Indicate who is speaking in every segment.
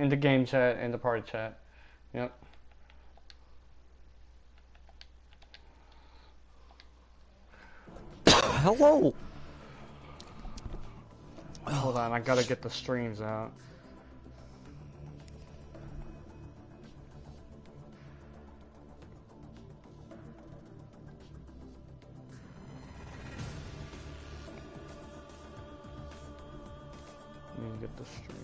Speaker 1: in the game chat, in the party chat. Yep.
Speaker 2: Hello.
Speaker 1: Hold on, I gotta get the streams out. Let me get the stream.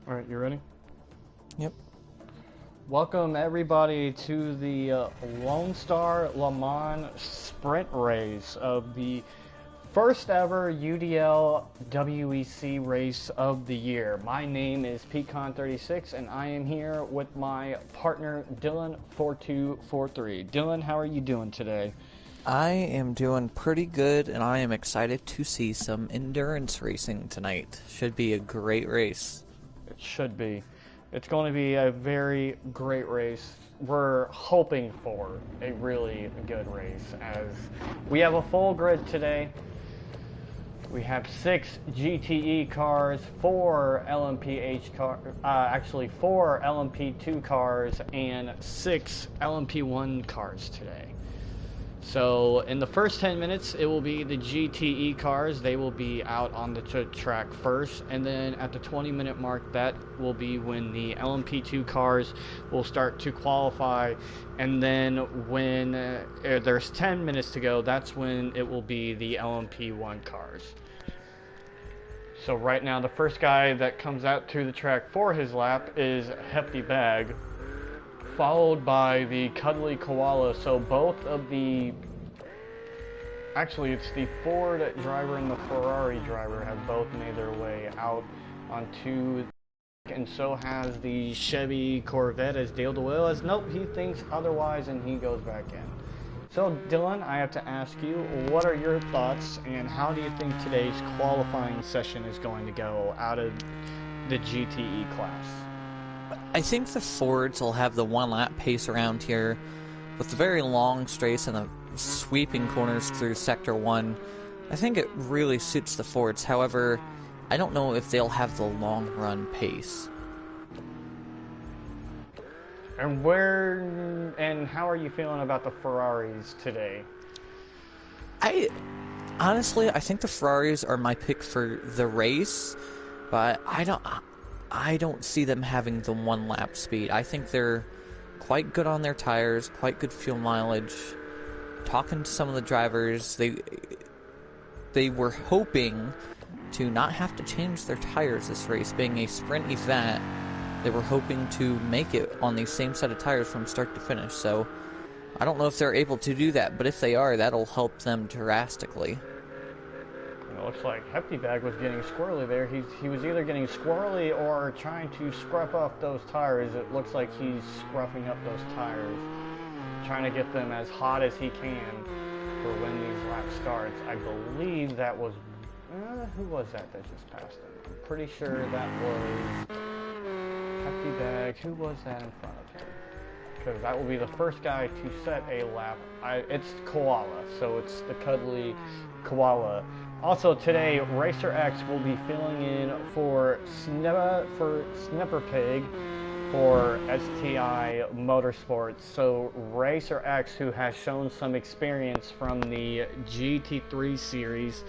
Speaker 1: All right, you ready?
Speaker 2: Yep.
Speaker 1: Welcome everybody to the Lone Star Le Mans sprint race of the first ever UDL WEC race of the year. My name is PeteCon36 and I am here with my partner Dylan4243. Dylan, how are you doing today?
Speaker 2: I am doing pretty good, and I am excited to see some endurance racing tonight. Should be a great race.
Speaker 1: It should be. It's going to be a very great race. We're hoping for a really good race as we have a full grid today. We have 6 GTE cars, 4 LMP2 cars, and 6 LMP1 cars today. So in the first 10 minutes, it will be the GTE cars. They will be out on the track first. And then at the 20-minute mark, that will be when the LMP2 cars will start to qualify. And then when there's 10 minutes to go, that's when it will be the LMP1 cars. So right now, the first guy that comes out to the track for his lap is Hefty Bag, followed by the Cuddly Koala. So both of the, actually it's the Ford driver and the Ferrari driver have both made their way out onto, and so has the Chevy Corvette as Dale DeWitt as nope, he thinks otherwise and he goes back in. So Dylan, I have to ask you, what are your thoughts and how do you think today's qualifying session is going to go out of the GTE class?
Speaker 2: I think the Fords will have the one-lap pace around here. With the very long straights and the sweeping corners through Sector 1, I think it really suits the Fords. However, I don't know if they'll have the long-run pace.
Speaker 1: And how are you feeling about the Ferraris today?
Speaker 2: Honestly, I think the Ferraris are my pick for the race, but I don't see them having the one-lap speed. I think they're quite good on their tires, quite good fuel mileage. Talking to some of the drivers, they were hoping to not have to change their tires this race. Being a sprint event, they were hoping to make it on the same set of tires from start to finish. So I don't know if they're able to do that, but if they are, that'll help them drastically.
Speaker 1: It looks like Hefty Bag was getting squirrely there. He was either getting squirrely or trying to scruff off those tires. It looks like he's scruffing up those tires, trying to get them as hot as he can for when these laps starts. I believe that was, who was that just passed him? I'm pretty sure that was Hefty Bag. Who was that in front of him? Because that will be the first guy to set a lap. It's Koala, so it's the Cuddly Koala. Also today, Racer X will be filling in for Snipper Pig for STI Motorsports. So Racer X, who has shown some experience from the GT3 series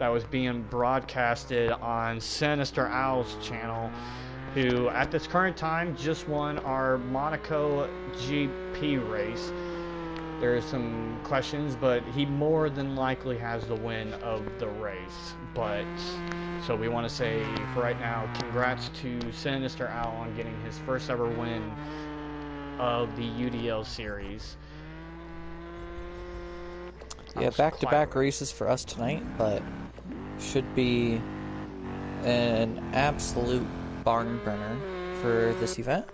Speaker 1: that was being broadcasted on Sinister Owl's channel, who at this current time just won our Monaco GP race. There's some questions, but he more than likely has the win of the race. But so we want to say for right now, congrats to Sinister Owl on getting his first ever win of the UDL series.
Speaker 2: Yeah, back-to-back races for us tonight, but should be an absolute barn burner for this event.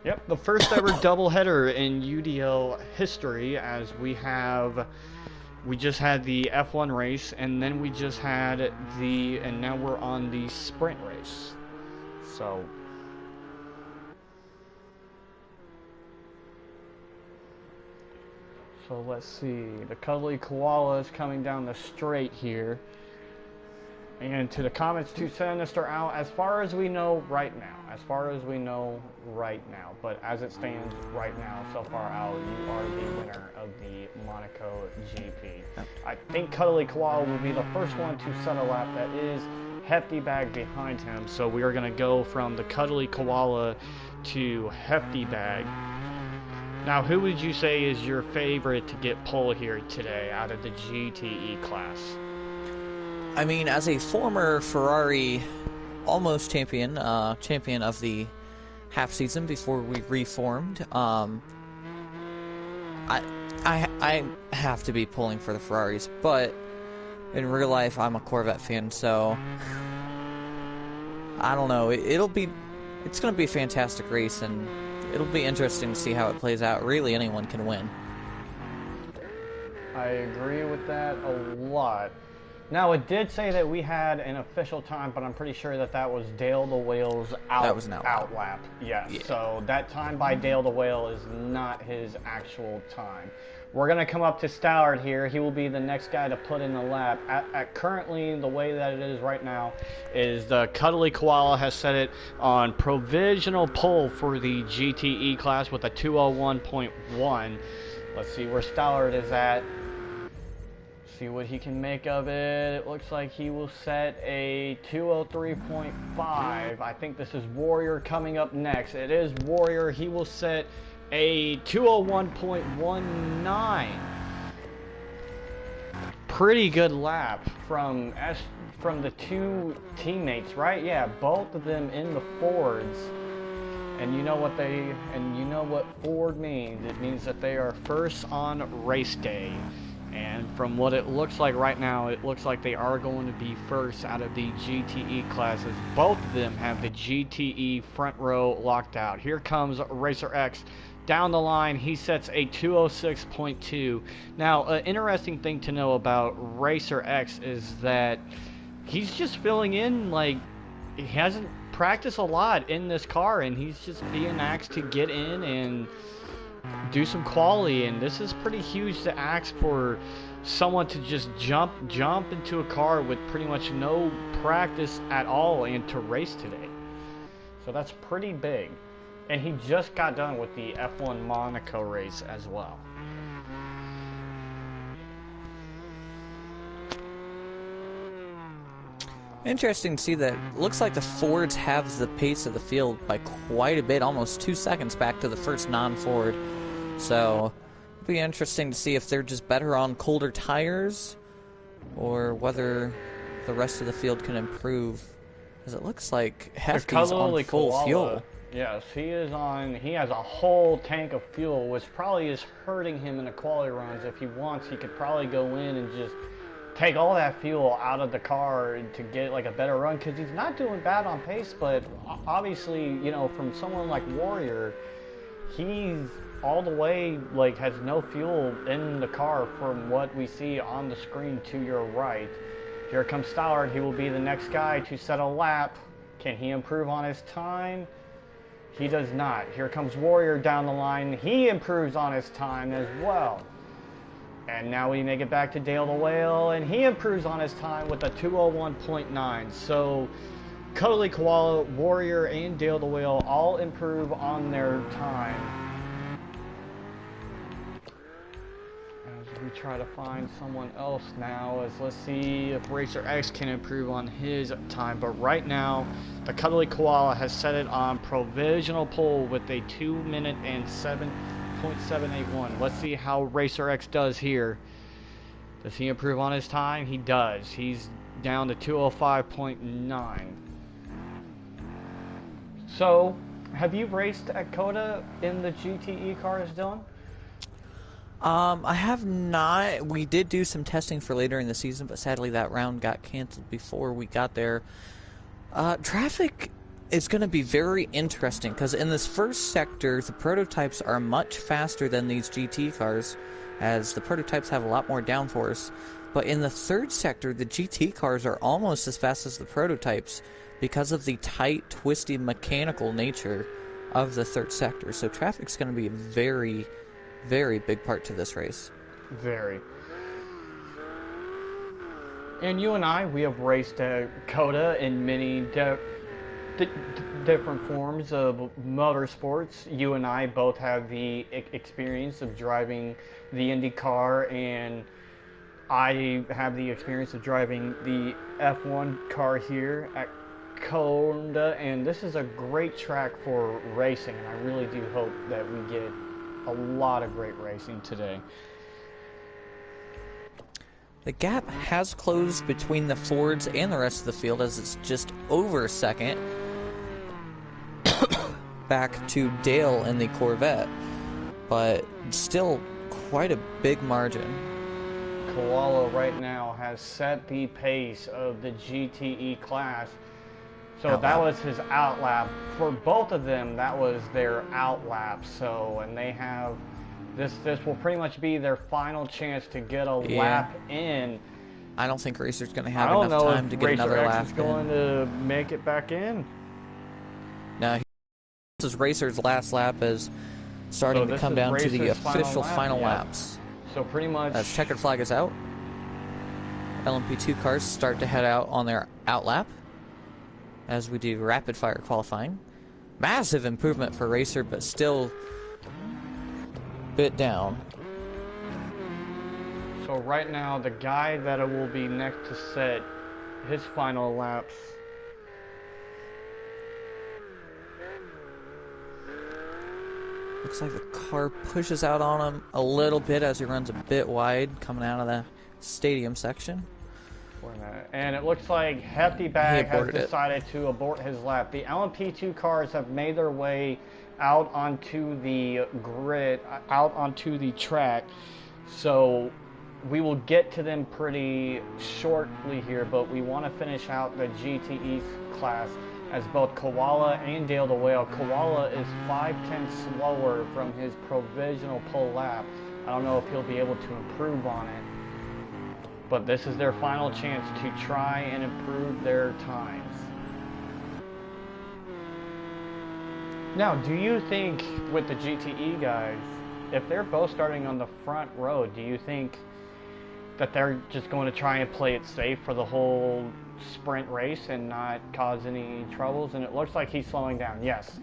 Speaker 1: Yep, the first ever doubleheader in UDL history, as we just had the F1 race, and then we just had and now we're on the sprint race. So let's see, the Cuddly Koala is coming down the straight here. And to the comments to Sinister out, as far as we know right now. But as it stands right now, so far out, you are the winner of the Monaco GP. I think Cuddly Koala will be the first one to set a lap. That is Hefty Bag behind him. So we are going to go from the Cuddly Koala to Hefty Bag. Now, who would you say is your favorite to get pole here today out of the GTE class?
Speaker 2: I mean, as a former Ferrari almost champion, champion of the half season before we reformed, I have to be pulling for the Ferraris, but in real life I'm a Corvette fan, so I don't know. It's going to be a fantastic race, and it'll be interesting to see how it plays out. Really, anyone can win.
Speaker 1: I agree with that a lot. Now, it did say that we had an official time, but I'm pretty sure that was Dale the Whale's out lap. Yes, yeah. So that time by Dale the Whale is not his actual time. We're going to come up to Stallard here. He will be the next guy to put in the lap. At currently, the way that it is right now is the Cuddly Koala has set it on provisional pole for the GTE class with a 201.1. Let's see where Stallard is at. See what he can make of it. It looks like he will set a 203.5. I think this is Warrior coming up next. It is Warrior. He will set a 201.19. Pretty good lap from the two teammates, right? Yeah, both of them in the Fords. And you know what Ford means. It means that they are first on race day. And from what it looks like right now, it looks like they are going to be first out of the GTE classes. Both of them have the GTE front row locked out. Here comes Racer X down the line. He sets a 206.2. Now, an interesting thing to know about Racer X is that he's just filling in. Like, he hasn't practiced a lot in this car, and he's just being asked to get in and do some quality, and this is pretty huge to ask for someone to just jump into a car with pretty much no practice at all and to race today. So that's pretty big. And he just got done with the F1 Monaco race as well.
Speaker 2: Interesting to see that. Looks like the Fords have the pace of the field by quite a bit, almost 2 seconds back to the first non-Ford. So it'll be interesting to see if they're just better on colder tires or whether the rest of the field can improve. Because it looks like Hefty's on full fuel.
Speaker 1: Yes, he has a whole tank of fuel, which probably is hurting him in the quality runs. If he wants, he could probably go in and just take all that fuel out of the car to get like a better run, because he's not doing bad on pace. But obviously, you know, from someone like Warrior, he's all the way like has no fuel in the car from what we see on the screen to your right. Here comes Stallard. He will be the next guy to set a lap. Can he improve on his time? He does not. Here comes Warrior down the line. He improves on his time as well. And now we make it back to Dale the Whale, and he improves on his time with a 201.9. So Cuddly Koala, Warrior, and Dale the Whale all improve on their time. As we try to find someone else now, let's see if Racer X can improve on his time. But right now, the Cuddly Koala has set it on provisional pole with a 2 minute and 7.781. Let's see how Racer X does here. Does he improve on his time? He does. He's down to 205.9. So, have you raced at COTA in the GTE cars, Dylan?
Speaker 2: I have not. We did do some testing for later in the season, but sadly that round got canceled before we got there. Traffic it's going to be very interesting because in this first sector, the prototypes are much faster than these GT cars, as the prototypes have a lot more downforce. But in the third sector, the GT cars are almost as fast as the prototypes because of the tight, twisty, mechanical nature of the third sector. So traffic's going to be a very, very big part to this race.
Speaker 1: Very. And you and I, we have raced COTA in many different forms of motorsports. You and I both have the experience of driving the Indy car, and I have the experience of driving the F1 car here at COTA, and this is a great track for racing, and I really do hope that we get a lot of great racing today.
Speaker 2: The gap has closed between the Fords and the rest of the field, as it's just over a second back to Dale in the Corvette, but still quite a big margin.
Speaker 1: Koala right now has set the pace of the GTE class. So that was his out lap. For both of them, that was their out lap. So, and they have, this will pretty much be their final chance to get a lap in.
Speaker 2: I don't think Racer's going to have enough time to get another lap in.
Speaker 1: Is going to make it back in.
Speaker 2: No, this is Racer's last lap, is starting to come down to the official final laps.
Speaker 1: So pretty much,
Speaker 2: as checkered flag is out, LMP2 cars start to head out on their out lap as we do rapid fire qualifying. Massive improvement for Racer, but still a bit down.
Speaker 1: So right now, the guy that will be next to set his final laps,
Speaker 2: looks like the car pushes out on him a little bit as he runs a bit wide coming out of the stadium section.
Speaker 1: And it looks like Hefty Bag has decided to abort his lap. The LMP2 cars have made their way out onto the grid, out onto the track. So we will get to them pretty shortly here, but we want to finish out the GTE class as both Koala and Dale the Whale. Koala is 5/10 slower from his provisional pole lap. I don't know if he'll be able to improve on it, but this is their final chance to try and improve their times. Now, do you think with the GTE guys, if they're both starting on the front row, do you think that they're just going to try and play it safe for the whole sprint race and not cause any troubles? And it looks like he's slowing down. Yes,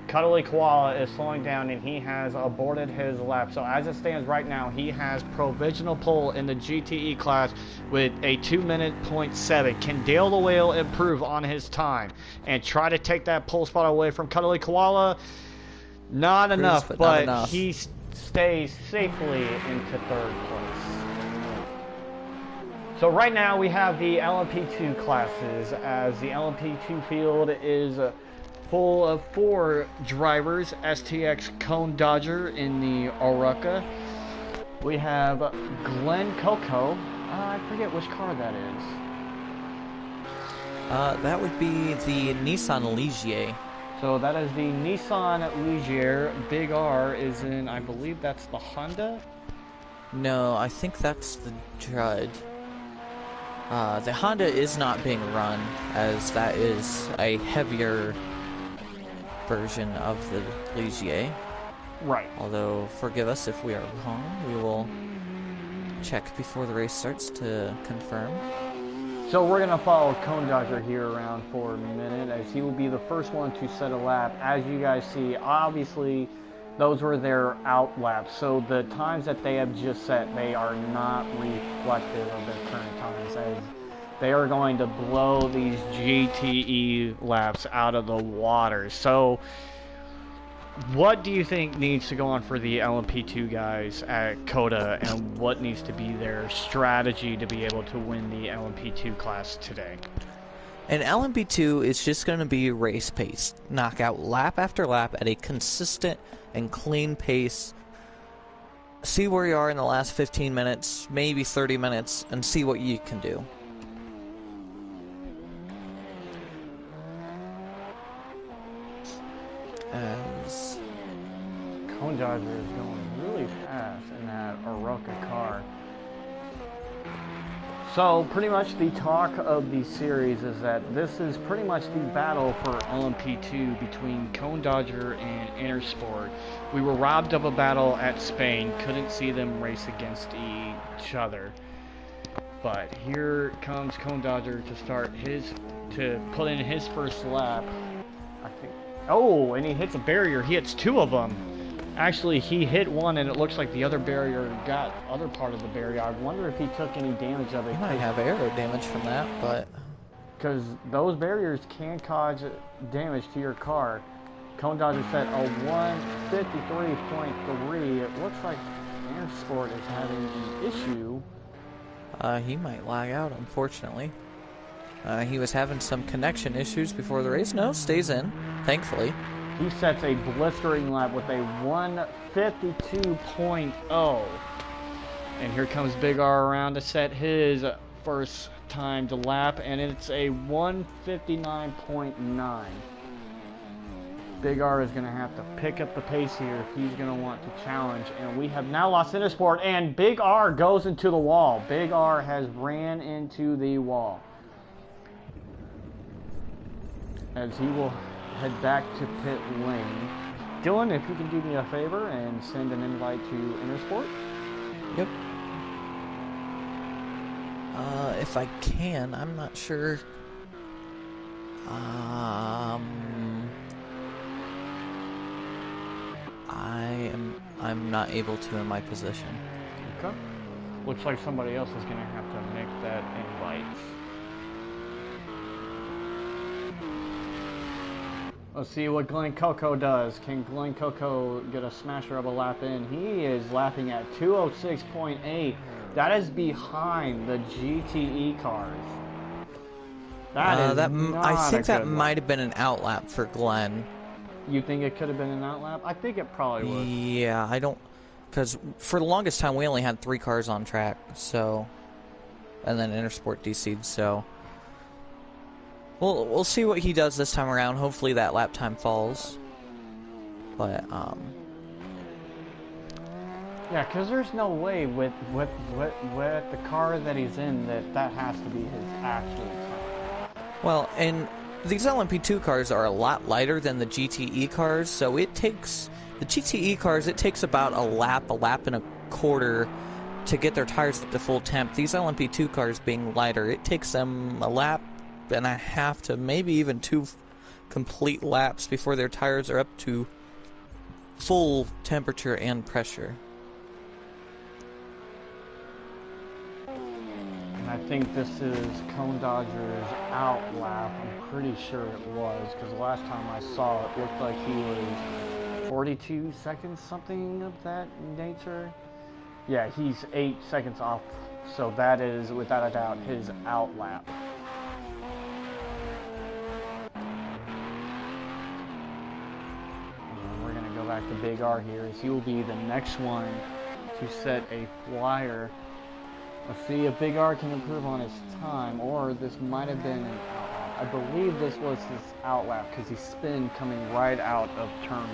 Speaker 1: Cuddly Koala is slowing down, and he has aborted his lap. So as it stands right now, he has provisional pole in the GTE class with a 2:07. Can Dale the Whale improve on his time and try to take that pole spot away from Cuddly Koala? Not enough, but he stays safely into third place. So right now we have the LMP2 classes, as the LMP2 field is full of 4 drivers. STX Cone Dodger in the Aruka. We have Glenn Coco. I forget which car that is.
Speaker 2: That would be the Nissan Ligier.
Speaker 1: So that is the Nissan Ligier. Big R is in, I believe that's the Honda?
Speaker 2: No, I think that's the Judd. The Honda is not being run, as that is a heavier version of the Ligier.
Speaker 1: Right.
Speaker 2: Although, forgive us if we are wrong. We will check before the race starts to confirm.
Speaker 1: So we're going to follow Cone Dodger here around for a minute, as he will be the first one to set a lap. As you guys see, obviously, those were their out laps. So the times that they have just set, they are not reflective of their current times, as they are going to blow these GTE laps out of the water. So what do you think needs to go on for the LMP2 guys at COTA, and what needs to be their strategy to be able to win the LMP2 class today?
Speaker 2: And LMP2 is just going to be race pace. Knock out lap after lap at a consistent and clean pace. See where you are in the last 15 minutes, maybe 30 minutes, and see what you can do.
Speaker 1: Cone Dodger is going really fast in that Oroka car. So pretty much the talk of the series is that this is pretty much the battle for LMP2 between Cone Dodger and Intersport. We were robbed of a battle at Spain, couldn't see them race against each other. But here comes Cone Dodger to put in his first lap. I think. Oh, and he hits a barrier. He hits two of them. Actually, he hit one, and it looks like the other barrier got other part of the barrier. I wonder if he took any damage of it.
Speaker 2: He might have aero damage from that, but
Speaker 1: because those barriers can cause damage to your car. Cone Dodger set a 153.3. It looks like Intersport is having an issue.
Speaker 2: He might lag out, unfortunately. He was having some connection issues before the race. No, stays in, thankfully.
Speaker 1: He sets a blistering lap with a 152.0. And here comes Big R around to set his first time to lap, and it's a 159.9. Big R is going to have to pick up the pace here if he's going to want to challenge. And we have now lost Intersport, and Big R goes into the wall. Big R has ran into the wall. As he will head back to pit lane. Dylan, if you can do me a favor and send an invite to Intersport.
Speaker 2: Yep. If I can, I'm not sure. I'm not able to in my position.
Speaker 1: Okay. Looks like somebody else is going to have to make that invite. Let's see what Glenn Coco does. Can Glenn Coco get a smasher of a lap in? He is lapping at 206.8. That is behind the GTE cars. I
Speaker 2: think that might have been an outlap for Glenn.
Speaker 1: You think it could have been an outlap? I think it probably was.
Speaker 2: Yeah, I don't... Because for the longest time, we only had 3 cars on track, so... And then Intersport DC'd, so... We'll see what he does this time around. Hopefully that lap time falls. But,
Speaker 1: yeah, because there's no way with the car that he's in that has to be his actual time.
Speaker 2: Well, and these LMP2 cars are a lot lighter than the GTE cars, so it takes... The GTE cars, it takes about a lap and a quarter to get their tires up to full temp. These LMP2 cars being lighter, it takes them a lap and a half to maybe even 2 complete laps before their tires are up to full temperature and pressure.
Speaker 1: And I think this is Cone Dodger's out lap. I'm pretty sure it was, because the last time I saw it looked like he was 42 seconds, something of that nature. Yeah, he's 8 seconds off, so that is, without a doubt, his out lap. Back to Big R here, as he will be the next one to set a flyer. Let's see if Big R can improve on his time, or this might have been an outlap. I believe this was his outlap because he spun coming right out of turn 1,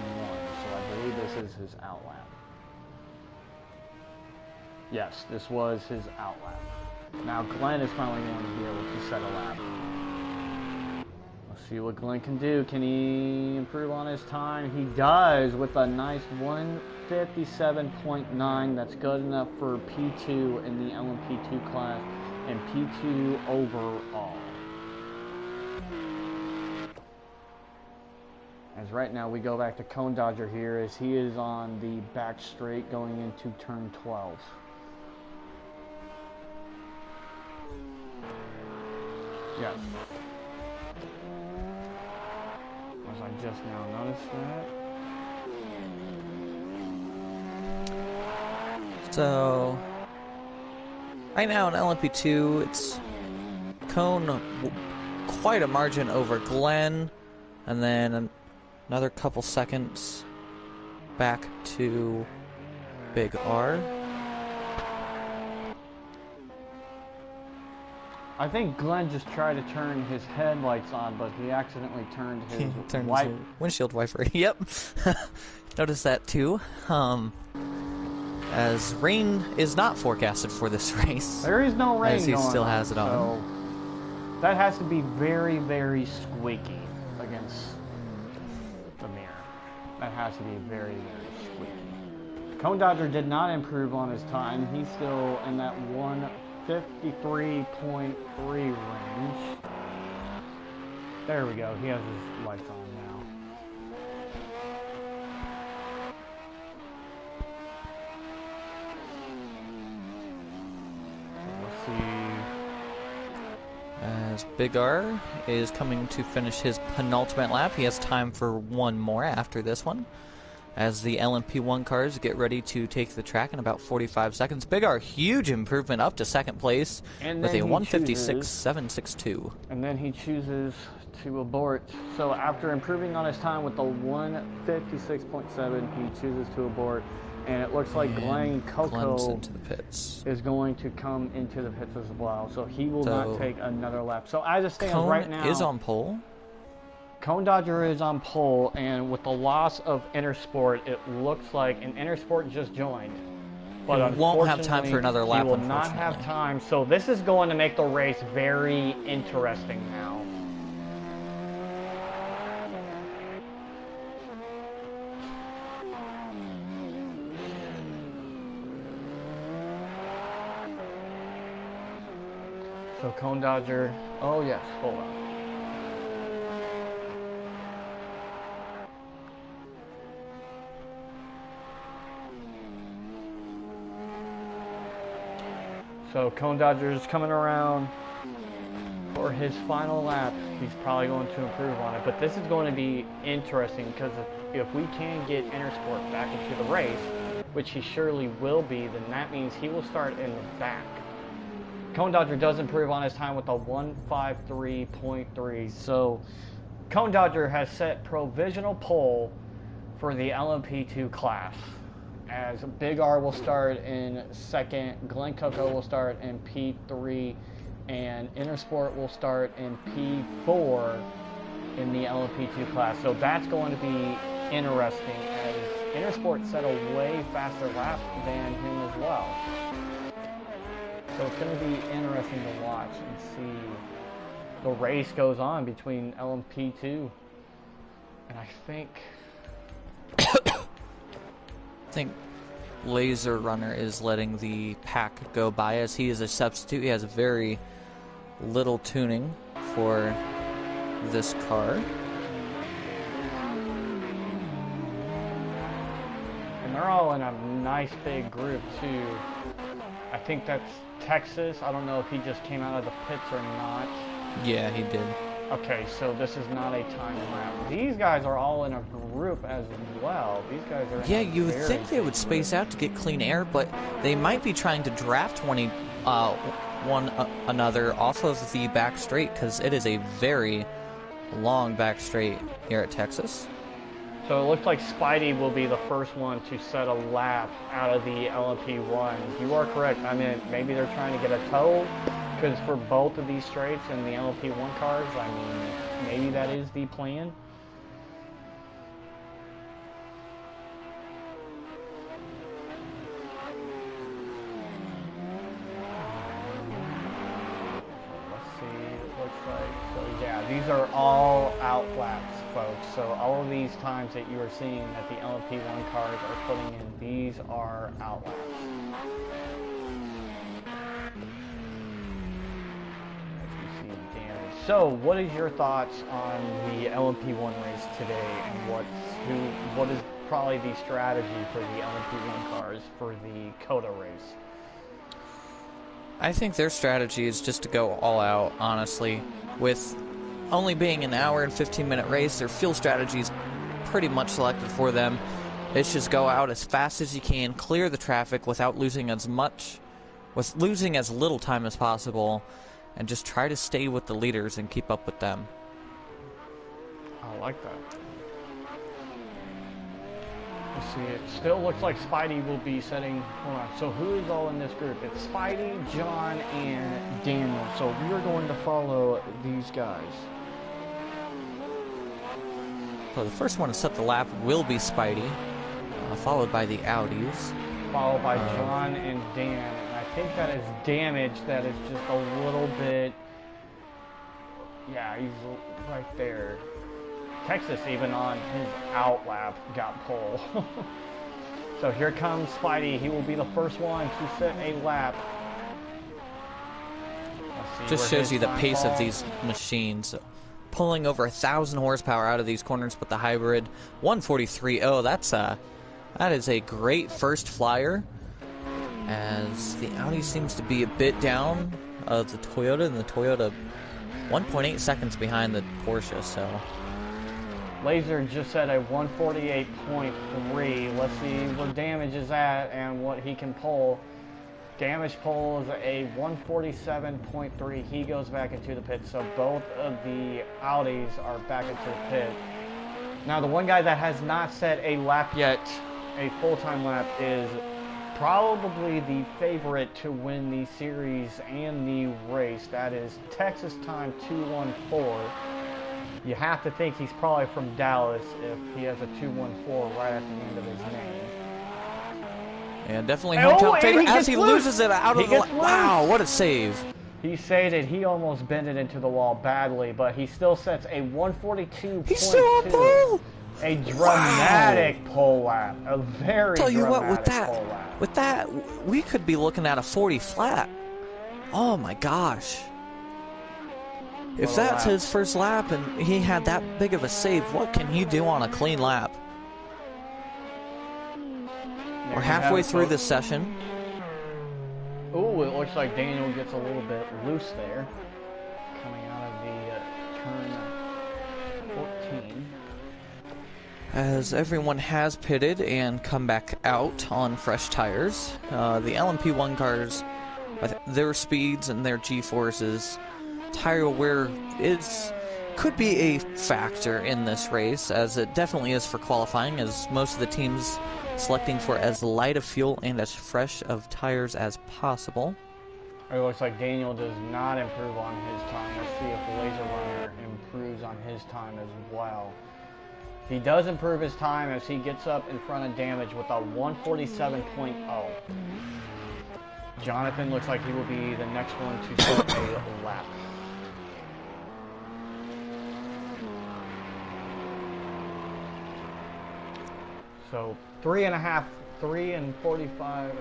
Speaker 1: so I believe this is his outlap. Yes, this was his outlap. Now Glenn is finally going to be able to set a lap. See what Glenn can do. Can he improve on his time? He does with a nice 157.9. That's good enough for P2 in the LMP2 class and P2 overall. As right now we go back to Cone Dodger here as he is on the back straight going into turn 12. Yes. As I just now noticed that.
Speaker 2: So, right now in LMP2, it's Cone quite a margin over Glenn, and then another couple seconds back to Big R.
Speaker 1: I think Glenn just tried to turn his headlights on, but he accidentally turned his
Speaker 2: windshield wiper. Yep. noticed that too. As rain is not forecasted for this race.
Speaker 1: There is no rain
Speaker 2: as he
Speaker 1: going
Speaker 2: still
Speaker 1: on,
Speaker 2: has it on.
Speaker 1: So that has to be very, very squeaky against the mirror. That has to be very, very squeaky. Cone Dodger did not improve on his time. He's still in that 153.3 range. There we go. He has his lights on now. So let's see.
Speaker 2: As Big R is coming to finish his penultimate lap, he has time for one more after this one. As the LMP1 cars get ready to take the track in about 45 seconds. Big R, huge improvement up to second place with a 156.762.
Speaker 1: And then he chooses to abort. So after improving on his time with the 156.7, he chooses to abort. And it looks like Glenn Coco
Speaker 2: into the pits.
Speaker 1: is going to come into the pits as well. So he will not take another lap. So as it stands right now,
Speaker 2: is on pole.
Speaker 1: Cone Dodger is on pole, and with the loss of Intersport, it looks like, and Intersport just joined. But
Speaker 2: he won't have time for another lap,
Speaker 1: he will not have time. So this is going to make the race very interesting now. So Cone Dodger, oh yes, hold on. So Cone Dodger is coming around for his final lap. He's probably going to improve on it. But this is going to be interesting because if we can get Intersport back into the race, which he surely will be, then that means he will start in the back. Cone Dodger does improve on his time with a 153.3. So Cone Dodger has set provisional pole for the LMP2 class. As Big R will start in second, Glenn Coco will start in P3, and Intersport will start in P4 in the LMP2 class. So that's going to be interesting as Intersport set a way faster lap than him as well. So it's going to be interesting to watch and see the race goes on between LMP2 and I think
Speaker 2: Laser Runner is letting the pack go by as he is a substitute. He has very little tuning for this car.
Speaker 1: And they're all in a nice big group too. I think that's Texas. I don't know if he just came out of the pits or not.
Speaker 2: Yeah, he did.
Speaker 1: Okay, so this is not a time lap. These guys are all in a group as well. These guys are.
Speaker 2: Yeah, you would think they would space out to get clean air, but they might be trying to draft one another off of the back straight because it is a very long back straight here at Texas.
Speaker 1: So it looks like Spidey will be the first one to set a lap out of the LMP1. You are correct. I mean, maybe they're trying to get a tow. Because for both of these straights and the LMP1 cars, I mean, maybe that is the plan. Let's see, it looks like, so yeah, these are all out laps, folks. So all of these times that you are seeing that the LMP1 cars are putting in, these are out laps. So, what is your thoughts on the LMP1 race today, and what is probably the strategy for the LMP1 cars for the COTA race?
Speaker 2: I think their strategy is just to go all out, honestly. With only being an hour and 15-minute race, their fuel strategy is pretty much selected for them. It's just go out as fast as you can, clear the traffic without losing as little time as possible, and just try to stay with the leaders and keep up with them.
Speaker 1: I like that. Let's see, it still looks like Spidey will be setting, hold on, so who is all in this group? It's Spidey, John, and Daniel, so we are going to follow these guys.
Speaker 2: So the first one to set the lap will be Spidey. followed by the Audis.
Speaker 1: Followed by John and Dan. And I think that is damage that is just a little bit... Yeah, he's right there. Texas, even on his out lap, got pole. So here comes Spidey. He will be the first one to set a lap.
Speaker 2: Just shows you the pace of these machines. Pulling over 1,000 horsepower out of these corners with the hybrid. 143. Oh, that is a great first flyer. As the Audi seems to be a bit down of the Toyota, and the Toyota 1.8 seconds behind the Porsche. So
Speaker 1: Laser just set a 148.3. Let's see where Damage is at and what he can pull. Damage pole is a 147.3. He goes back into the pit. So both of the Audis are back into the pit. Now the one guy that has not set a lap yet, a full-time lap, is probably the favorite to win the series and the race. That is Texas time 214. You have to think he's probably from Dallas if he has a 214 right at the end of his name.
Speaker 2: And definitely hometown favorite as he loses it out of the... Wow, what a save.
Speaker 1: He saved it. He almost bent it into the wall badly, but he still sets a 142.2.
Speaker 2: He's still on pole!
Speaker 1: A dramatic pole lap. A very
Speaker 2: Tell you what,
Speaker 1: pole lap.
Speaker 2: with that, we could be looking at a 40 flat. Oh my gosh. If that's his first lap and he had that big of a save, what can he do on a clean lap? We're halfway through this session.
Speaker 1: Ooh, it looks like Daniel gets a little bit loose there. Coming out of the turn 14.
Speaker 2: As everyone has pitted and come back out on fresh tires. The LMP1 cars, with their speeds and their G-forces, tire wear could be a factor in this race, as it definitely is for qualifying, as most of the teams selecting for as light of fuel and as fresh of tires as possible.
Speaker 1: It looks like Daniel does not improve on his time. Let's see if Laser Runner improves on his time as well. He does improve his time as he gets up in front of Damage with a 147.0. Jonathan looks like he will be the next one to set a lap. So 3 and 45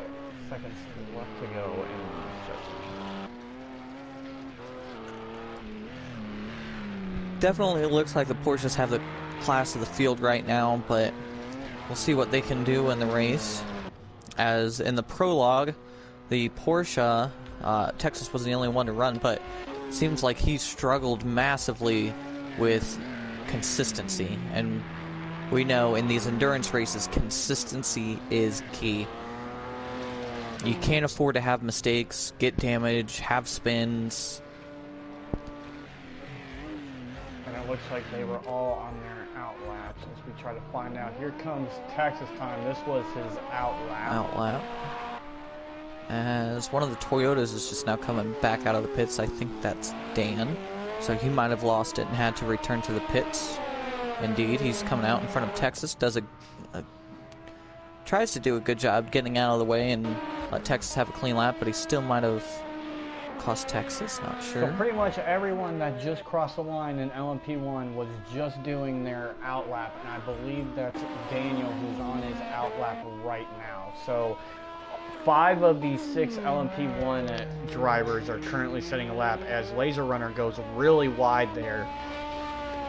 Speaker 1: seconds left to go in the session.
Speaker 2: Definitely looks like the Porsches have the class of the field right now, but we'll see what they can do in the race. As in the prologue, the Porsche, Texas was the only one to run, but it seems like he struggled massively with consistency, and we know in these endurance races, consistency is key. You can't afford to have mistakes, get damage, have spins.
Speaker 1: And it looks like they were all on their out laps as we try to find out. Here comes Texas time. This was his out lap.
Speaker 2: Out lap. As one of the Toyotas is just now coming back out of the pits. I think that's Dan. So he might have lost it and had to return to the pits. Indeed, he's coming out in front of Texas, tries to do a good job getting out of the way and let Texas have a clean lap, but he still might have cost Texas, not sure.
Speaker 1: So pretty much everyone that just crossed the line in LMP1 was just doing their out lap, and I believe that's Daniel who's on his out lap right now. So 5 of the 6 LMP1 drivers are currently setting a lap as Laser Runner goes really wide there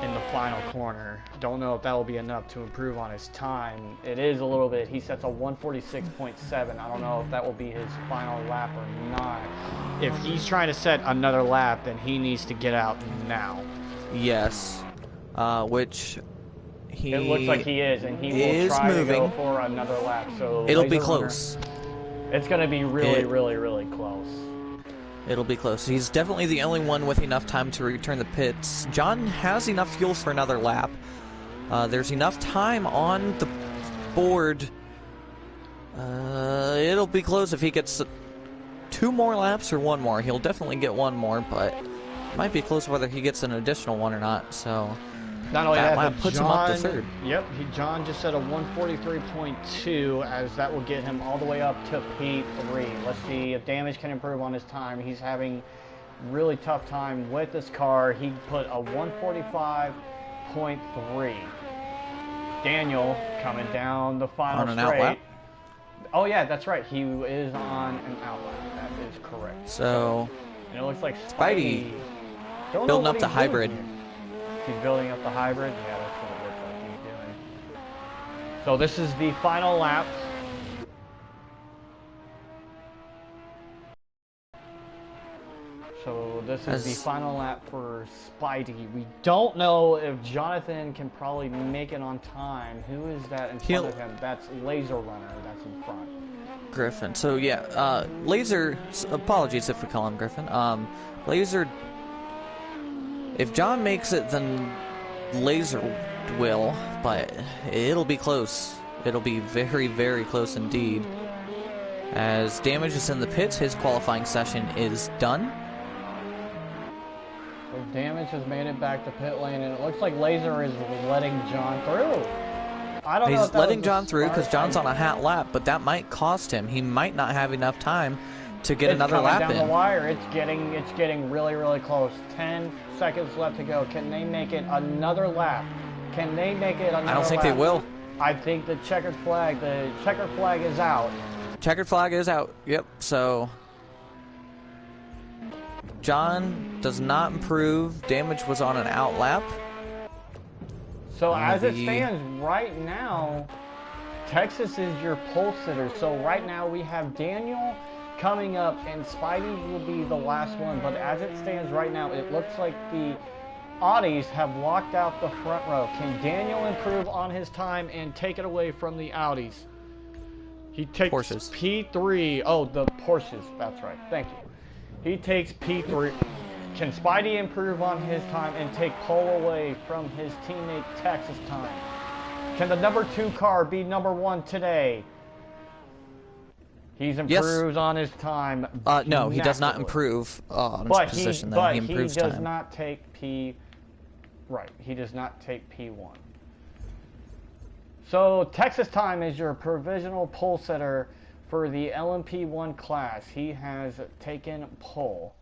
Speaker 1: in the final corner. Don't know if that will be enough to improve on his time. It is a little bit. He sets a 146.7. I don't know if that will be his final lap or not. If he's trying to set another lap, then he needs to get out now.
Speaker 2: Yes. Which he
Speaker 1: it looks like he is, and he will try to go for another lap. So
Speaker 2: it'll be close.
Speaker 1: It's going to be really close.
Speaker 2: It'll be close. He's definitely the only one with enough time to return the pits. John has enough fuel for another lap. There's enough time on the board. It'll be close if he gets 2 more laps or 1 more. He'll definitely get 1 more, but it might be close whether he gets an additional one or not. So
Speaker 1: Not only
Speaker 2: that
Speaker 1: that,
Speaker 2: lap
Speaker 1: but
Speaker 2: puts him up to third.
Speaker 1: Yep, John just set a 143.2, as that will get him all the way up to P3. Let's see if Damage can improve on his time. He's having really tough time with this car. He put a 145.3. Daniel coming down the final
Speaker 2: on an
Speaker 1: straight.
Speaker 2: outlap.
Speaker 1: Oh yeah, that's right. He is on an outlap. That is correct.
Speaker 2: So
Speaker 1: and it looks like
Speaker 2: Spidey
Speaker 1: building
Speaker 2: up the hybrid.
Speaker 1: He's building up the hybrid. Yeah, that's what it looks like he's doing. So this is the final lap. So this is the final lap for Spidey. We don't know if Jonathan can probably make it on time. Who is that in front of him? That's Laser Runner. That's in front.
Speaker 2: Griffin. So yeah, Laser. Apologies if we call him Griffin. Laser. If John makes it, then Laser will, but it'll be close. It'll be very, very close indeed. As Damage is in the pits, his qualifying session is done.
Speaker 1: So Damage has made it back to pit lane, and it looks like Laser is letting John through. I don't know.
Speaker 2: He's letting John through because John's on a hot lap, but that might cost him. He might not have enough time to get another lap in.
Speaker 1: It's coming down the wire. It's getting really, really close. 10 seconds left to go. Can they make it another lap? Can they make it another lap?
Speaker 2: I don't think they will.
Speaker 1: I think the checkered flag is out.
Speaker 2: Checkered flag is out. Yep. So John does not improve. Damage was on an out lap.
Speaker 1: So as it stands right now, Texas is your pole sitter. So right now we have Daniel coming up, and Spidey will be the last one. But as it stands right now, it looks like the Audis have locked out the front row. Can Daniel improve on his time and take it away from the Audis? He takes
Speaker 2: Porsches.
Speaker 1: P3. Oh, the Porsches. That's right. Thank you. He takes P3. Can Spidey improve on his time and take pole away from his teammate Texas time? Can the number 2 car be number 1 today? He's improved on his time.
Speaker 2: No, he does not improve on his position. He improves time.
Speaker 1: He does not take P. Right, he does not take P1. So Texas time is your provisional pole setter for the LMP1 class. He has taken pole,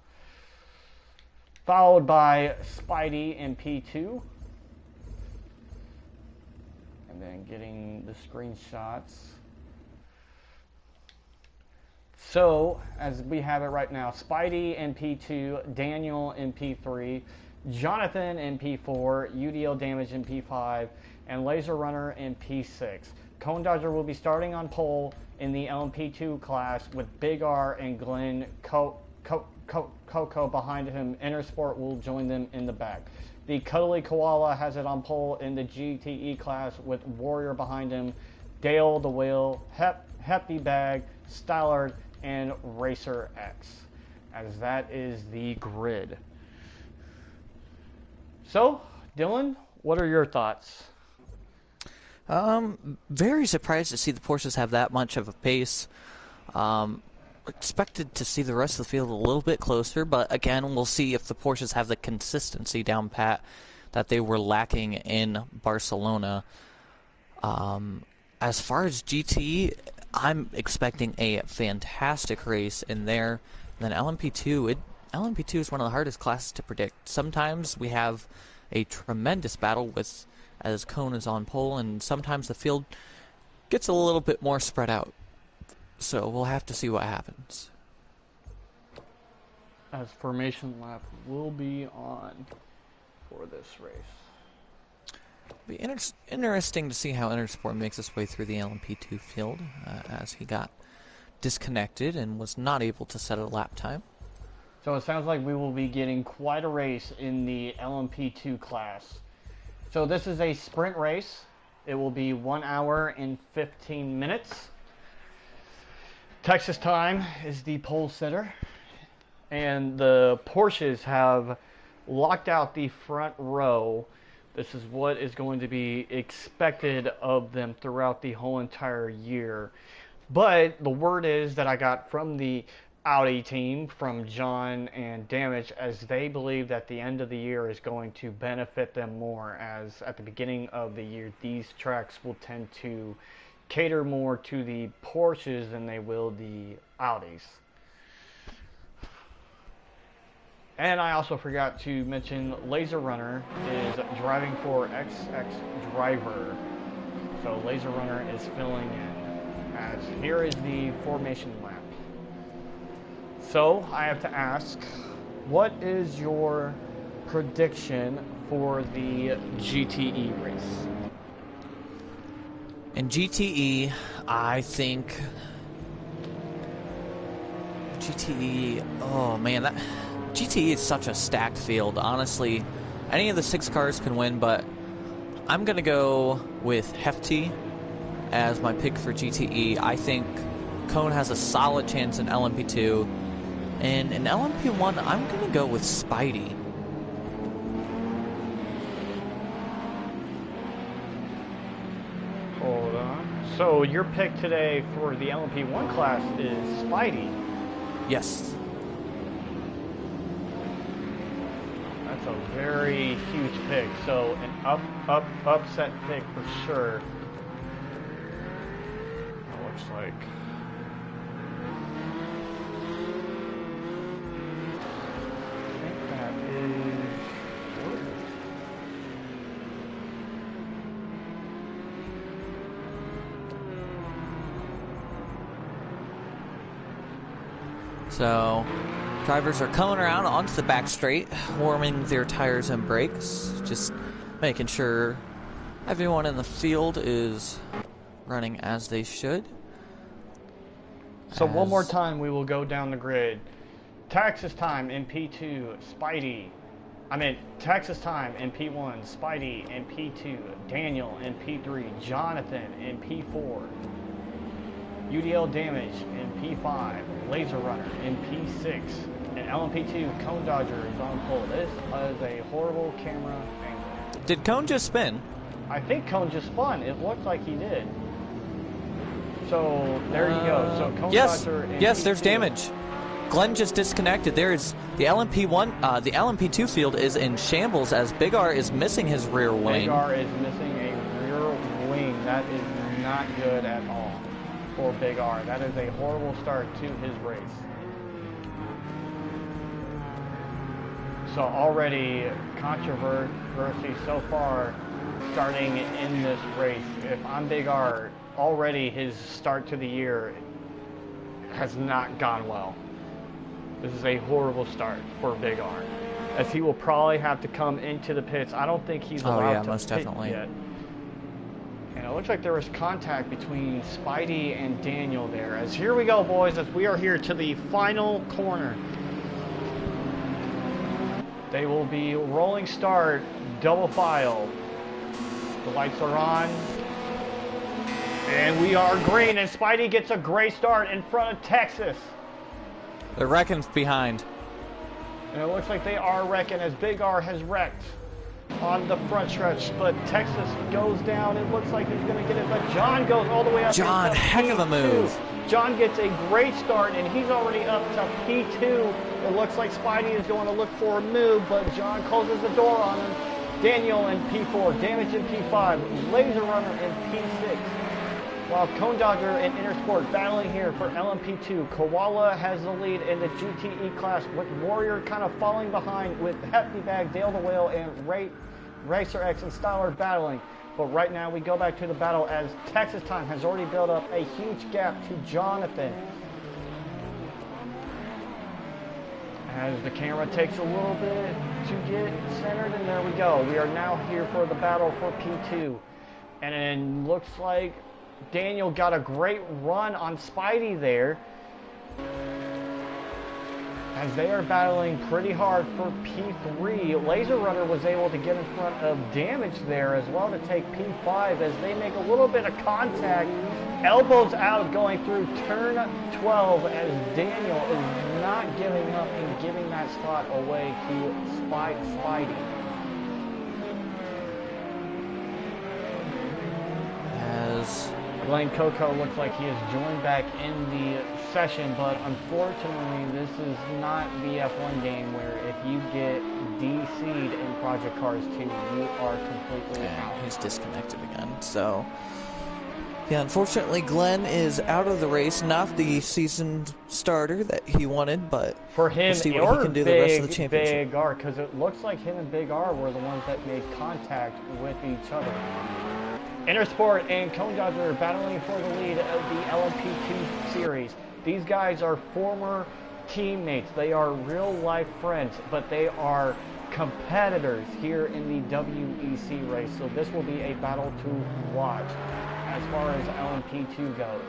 Speaker 1: followed by Spidey in P2, and then getting the screenshots. So, as we have it right now, Spidey in P2, Daniel in P3, Jonathan in P4, UDL Damage in P5, and Laser Runner in P6. Cone Dodger will be starting on pole in the LMP2 class with Big R and Glenn Coco behind him. Intersport will join them in the back. The Cuddly Koala has it on pole in the GTE class with Warrior behind him, Dale the Whale, Hefty Bag, Stallard, and Racer X, as that is the grid. So, Dylan, what are your thoughts?
Speaker 2: Very surprised to see the Porsches have that much of a pace. Expected to see the rest of the field a little bit closer, but again, we'll see if the Porsches have the consistency down pat that they were lacking in Barcelona. As far as GT, I'm expecting a fantastic race in there. And then LMP2, LMP2 is one of the hardest classes to predict. Sometimes we have a tremendous battle with as Cone is on pole, and sometimes the field gets a little bit more spread out. So we'll have to see what happens.
Speaker 1: As formation lap will be on for this race.
Speaker 2: Be interesting to see how Intersport makes its way through the LMP2 field, as he got disconnected and was not able to set a lap time.
Speaker 1: So it sounds like we will be getting quite a race in the LMP2 class. So this is a sprint race. It will be 1 hour and 15 minutes. Texas time is the pole sitter, and the Porsches have locked out the front row. This is what is going to be expected of them throughout the whole entire year. But the word is that I got from the Audi team from John and Damage, as they believe that the end of the year is going to benefit them more, as at the beginning of the year these tracks will tend to cater more to the Porsches than they will the Audis. And I also forgot to mention Laser Runner is driving for XX Driver. So Laser Runner is filling in, as here is the formation lap. So I have to ask, what is your prediction for the GTE race?
Speaker 2: In GTE, I think GTE. Oh man, that GTE is such a stacked field. Honestly, any of the 6 cars can win, but I'm gonna go with Hefty as my pick for GTE. I think Cone has a solid chance in LMP2. And in LMP1, I'm going to go with Spidey.
Speaker 1: Hold on. So your pick today for the LMP1 class is Spidey.
Speaker 2: Yes.
Speaker 1: That's a very huge pick. So an upset pick for sure. It looks like.
Speaker 2: So, drivers are coming around onto the back straight, warming their tires and brakes, just making sure everyone in the field is running as they should.
Speaker 1: So one more time we will go down the grid. Texas time in P2, Spidey. Texas time in P1, Spidey in P2, Daniel in P3, Jonathan in P4, UDL Damage in P5, Laser Runner in P6, and LMP2 Cone Dodger is on pole. This is a horrible camera angle.
Speaker 2: Did Cone just spin?
Speaker 1: I think Cone just spun. It looked like he did. So there you go. So Cone Dodger in
Speaker 2: yes,
Speaker 1: P2.
Speaker 2: there's damage. Glenn just disconnected. There's the LMP1, the LMP2 field is in shambles as Big R is missing his rear wing.
Speaker 1: Big R is missing a rear wing. That is not good at all for Big R. That is a horrible start to his race. So already controversy so far starting in this race. If I'm Big R, already his start to the year has not gone well. This is a horrible start for Big R, as he will probably have to come into the pits. I don't think he's allowed to
Speaker 2: most
Speaker 1: pit
Speaker 2: definitely.
Speaker 1: yet. And it looks like there was contact between Spidey and Daniel there. As here we go, boys, as we are here to the final corner. They will be rolling start, double file. The lights are on. And we are green, and Spidey gets a great start in front of Texas.
Speaker 2: The wrecking's behind.
Speaker 1: And it looks like they are wrecking, as Big R has wrecked on the front stretch. But Texas goes down. It looks like he's going to get it, but John goes all the way up.
Speaker 2: John, heck of a move.
Speaker 1: John gets a great start, and he's already up to P2. It looks like Spidey is going to look for a move, but John closes the door on him. Daniel in P4, Damage in P5, Laser Runner in P6. While Cone Dodger and Intersport battling here for LMP2. Koala has the lead in the GTE class, with Warrior kind of falling behind, with Hefty Bag, Dale the Whale, and Racer X and Styler battling. But right now we go back to the battle, as Texas time has already built up a huge gap to Jonathan. As the camera takes a little bit to get centered, and there we go. We are now here for the battle for P2. And it looks like Daniel got a great run on Spidey there, as they are battling pretty hard for P3. Laser Runner was able to get in front of Damage there as well to take P5, as they make a little bit of contact. Elbows out going through turn 12, as Daniel is not giving up and giving that spot away to Spidey.
Speaker 2: As
Speaker 1: Glenn Coco looks like he has joined back in the session, but unfortunately this is not the F1 game where if you get DC'd in Project Cars 2, you are completely out.
Speaker 2: He's disconnected again, so... Yeah, unfortunately Glenn is out of the race, not the seasoned starter that he wanted, but
Speaker 1: for him,
Speaker 2: we'll see what he can do the rest of the championship.
Speaker 1: Big R, because it looks like him and Big R were the ones that made contact with each other. Intersport and Cone Dodger are battling for the lead of the LMP2 series. These guys are former teammates. They are real-life friends, but they are competitors here in the WEC race. So this will be a battle to watch as far as LMP2 goes.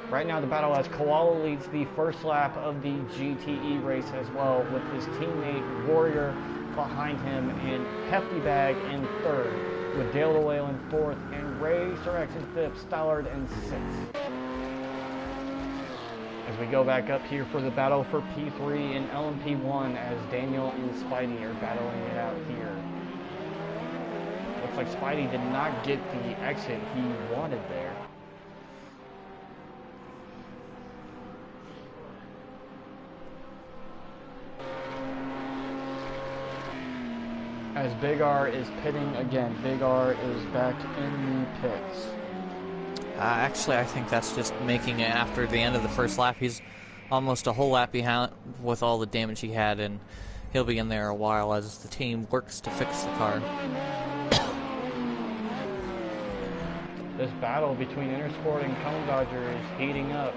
Speaker 1: Right now the battle as Koala leads the first lap of the GTE race as well, with his teammate Warrior behind him and Hefty Bag in third, with Dale DeWale in fourth and Ray Surex in fifth, Stallard in sixth. As we go back up here for the battle for P3 and LMP1 as Daniel and Spidey are battling it out here. Looks like Spidey did not get the exit he wanted there. As Big R is pitting again. Big R is back in the pits.
Speaker 2: Actually, I think that's just making it after the end of the first lap. He's almost a whole lap behind with all the damage he had, and he'll be in there a while as the team works to fix the car.
Speaker 1: This battle between Intersport and Cone Dodger is heating up.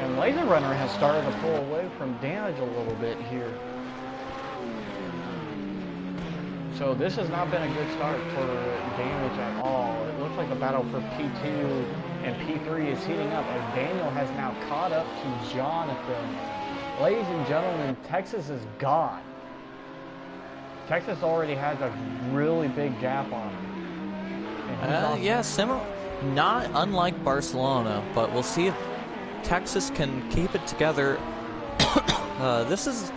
Speaker 1: And Laser Runner has started to pull away from Damage a little bit here. So this has not been a good start for Damage at all. It looks like the battle for P2 and P3 is heating up as Daniel has now caught up to Jonathan. Ladies and gentlemen, Texas is gone. Texas already has a really big gap on him.
Speaker 2: Yeah, similar. Not unlike Barcelona, but we'll see if Texas can keep it together. This is,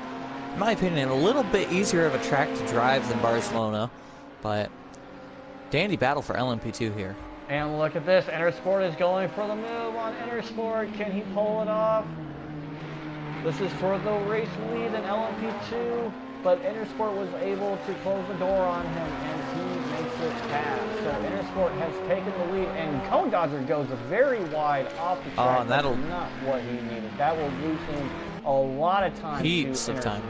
Speaker 2: in my opinion, a little bit easier of a track to drive than Barcelona, but dandy battle for LMP2 here.
Speaker 1: And look at this, Intersport is going for the move on Intersport. Can he pull it off? This is for the race lead in LMP2, but Intersport was able to close the door on him, and he makes it pass. So Intersport has taken the lead, and Cone Dodger goes very wide off the track.
Speaker 2: And that'll
Speaker 1: That's not what he needed. That will lose him a lot of time.
Speaker 2: Heaps of time.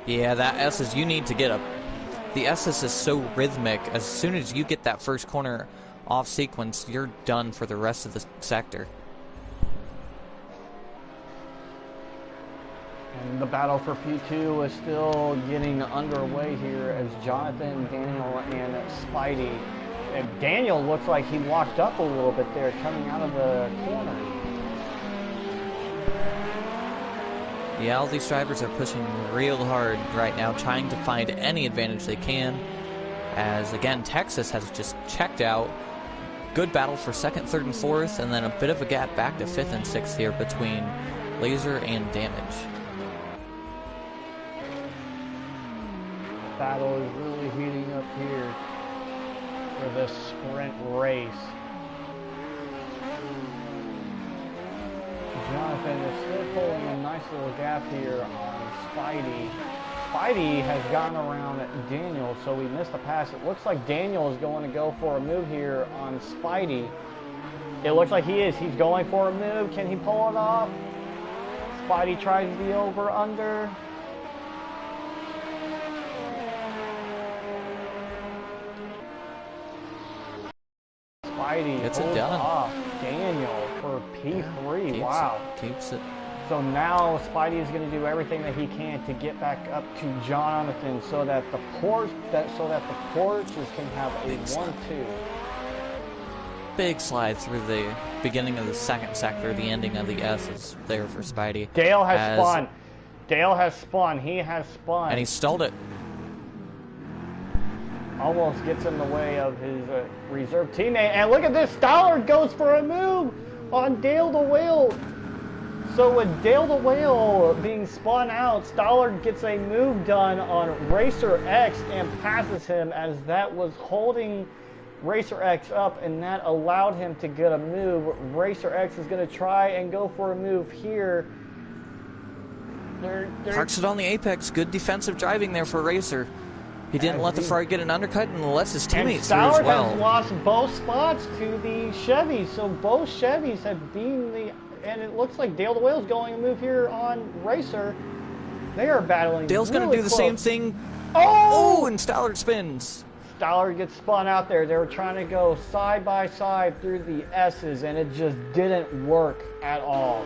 Speaker 2: Yeah, that SS, you need to get up. The SS is so rhythmic. As soon as you get that first corner off sequence, you're done for the rest of the sector.
Speaker 1: And the battle for P2 is still getting underway here as Jonathan, Daniel, and Spidey. And Daniel looks like he locked up a little bit there coming out of the corner.
Speaker 2: Yeah, all these drivers are pushing real hard right now, trying to find any advantage they can. As, again, Texas has just checked out. Good battle for second, third, and fourth, and then a bit of a gap back to fifth and sixth here between Laser and Damage.
Speaker 1: Battle is really heating up here for this sprint race. Jonathan is still pulling a nice little gap here on Spidey. Spidey has gotten around Daniel, so we missed a pass. It looks like Daniel is going to go for a move here on Spidey. It looks like he is. He's going for a move. Can he pull it off? Spidey tries the over-under. Spidey
Speaker 2: gets it
Speaker 1: pulls
Speaker 2: done.
Speaker 1: Off Daniel for P3. Wow.
Speaker 2: Keeps it.
Speaker 1: So now Spidey is going to do everything that he can to get back up to Jonathan, so that the Porsches can have a 1-2.
Speaker 2: Big slide through the beginning of the second sector. The ending of the S is there for Spidey.
Speaker 1: Dale has spun. Dale has spun. He has spun.
Speaker 2: And he stalled it.
Speaker 1: Almost gets in the way of his reserve teammate. And look at this. Stallard goes for a move on Dale DeWale. So with Dale the Whale being spun out, Stollard gets a move done on Racer X and passes him, as that was holding Racer X up, and that allowed him to get a move. Racer X is going to try and go for a move here.
Speaker 2: Parks it on the apex. Good defensive driving there for Racer. He didn't let the Ferrari get an undercut and let his teammates through as well.
Speaker 1: And Stollard has lost both spots to the Chevys, so both Chevys have been the... And it looks like Dale the Whale's going to move here on Racer. They are battling.
Speaker 2: Dale's
Speaker 1: really
Speaker 2: going to do the
Speaker 1: close.
Speaker 2: same thing.
Speaker 1: Oh!
Speaker 2: And Stollard spins.
Speaker 1: Stollard gets spun out there. They were trying to go side by side through the S's, and it just didn't work at all.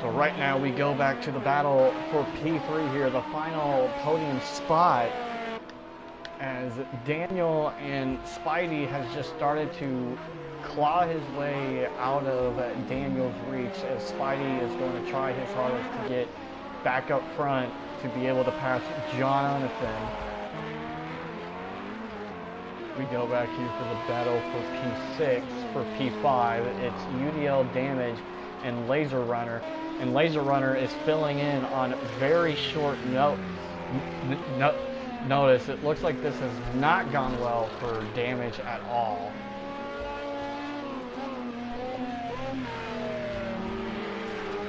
Speaker 1: So right now we go back to the battle for P3 here, the final podium spot, as Daniel and Spidey has just started to claw his way out of Daniel's reach, as Spidey is going to try his hardest to get back up front to be able to pass Jonathan. We go back here for the battle for P6. For P5, it's UDL Damage and Laser Runner. And Laser Runner is filling in on very short notice. It looks like this has not gone well for Damage at all.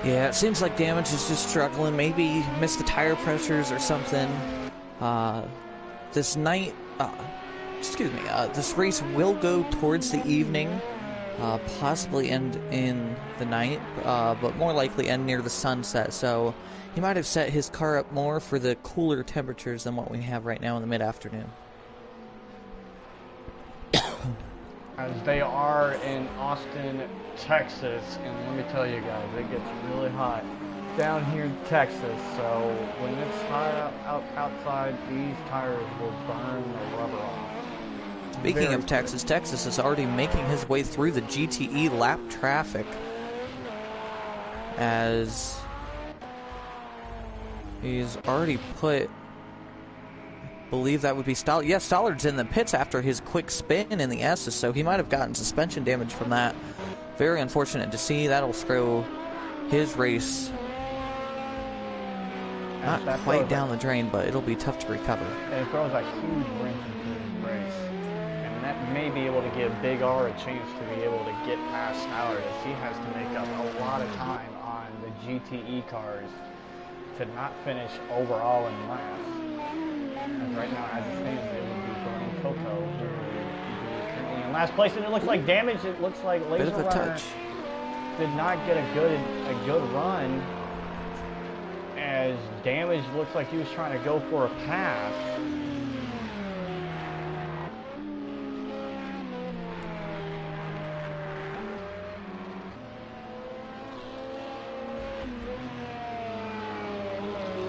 Speaker 2: Yeah, it seems like Damage is just struggling. Maybe missed the tire pressures or something. This race will go towards the evening, possibly end in the night, but more likely end near the sunset. So he might have set his car up more for the cooler temperatures than what we have right now in the mid-afternoon.
Speaker 1: As they are in Austin, Texas, and let me tell you guys, it gets really hot down here in Texas, so when it's hot outside, these tires will burn the rubber off.
Speaker 2: Speaking of Texas, Texas is already making his way through the GTE lap traffic, as he's already put, I believe that would be Stollard. Yes, Stollard's in the pits after his quick spin in the S's, so he might have gotten suspension damage from that. Very unfortunate to see. That'll throw his race not quite down the drain, but it'll be tough to recover.
Speaker 1: And it throws a huge wrench into his race. And that may be able to give Big R a chance to be able to get past Stollard, as he has to make up a lot of time on the GTE cars to not finish overall in last. And right now, as it stands, it would be Bernie Coco, who would be currently in last place. And it looks like Damage. It looks like Laser Runner did not get a good run, as Damage looks like he was trying to go for a pass.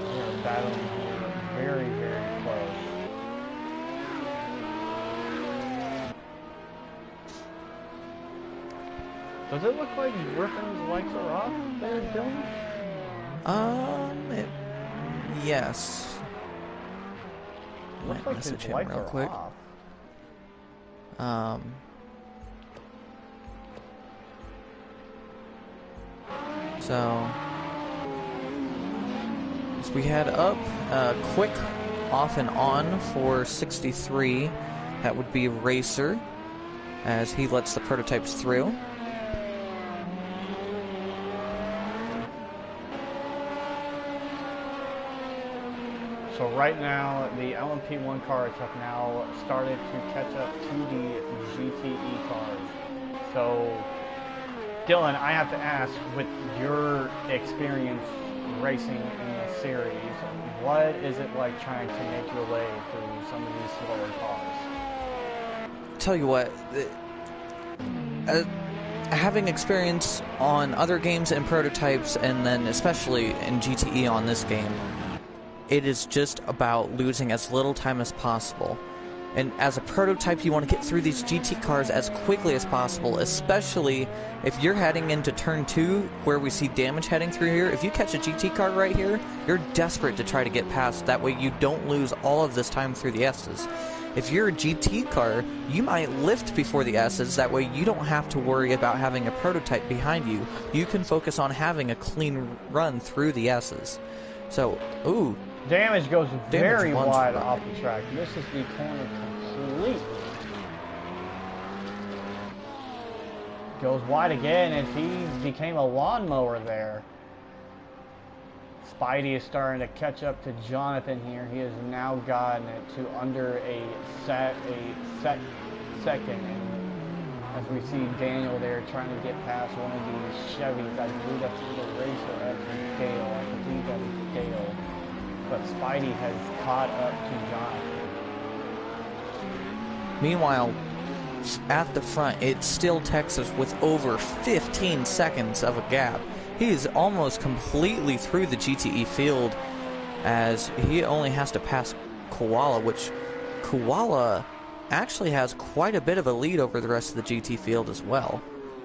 Speaker 1: They are battling here very, very close. Does it look like Griffin's lights are off there, Dylan?
Speaker 2: Yes.
Speaker 1: Looks
Speaker 2: Might
Speaker 1: like
Speaker 2: message
Speaker 1: his
Speaker 2: him
Speaker 1: lights
Speaker 2: real
Speaker 1: are
Speaker 2: quick.
Speaker 1: off.
Speaker 2: So as we head up, quick off and on for 63. That would be Racer, as he lets the prototypes through.
Speaker 1: So right now, the LMP1 cars have now started to catch up to the GTE cars. So, Dylan, I have to ask, with your experience racing in this series, what is it like trying to make your way through some of these slower cars?
Speaker 2: Tell you what, having experience on other games and prototypes, and then especially in GTE on this game, it is just about losing as little time as possible. And as a prototype, you want to get through these GT cars as quickly as possible, especially if you're heading into turn 2, where we see Damage heading through here. If you catch a GT car right here, you're desperate to try to get past. That way you don't lose all of this time through the S's. If you're a GT car, you might lift before the S's. That way you don't have to worry about having a prototype behind you. You can focus on having a clean run through the S's. So, ooh.
Speaker 1: Damage goes very wide
Speaker 2: right
Speaker 1: off the track. Misses the corner completely. Goes wide again, and he became a lawnmower there. Spidey is starting to catch up to Jonathan here. He has now gotten it to under a second. And as we see Daniel there trying to get past one of these Chevys. I believe that's the racer, that's Dale. I believe that is Dale. But Spidey has caught up to Jonathan.
Speaker 2: Meanwhile, at the front, it's still Texas with over 15 seconds of a gap. He is almost completely through the GTE field, as he only has to pass Koala, which Koala actually has quite a bit of a lead over the rest of the GT field as well,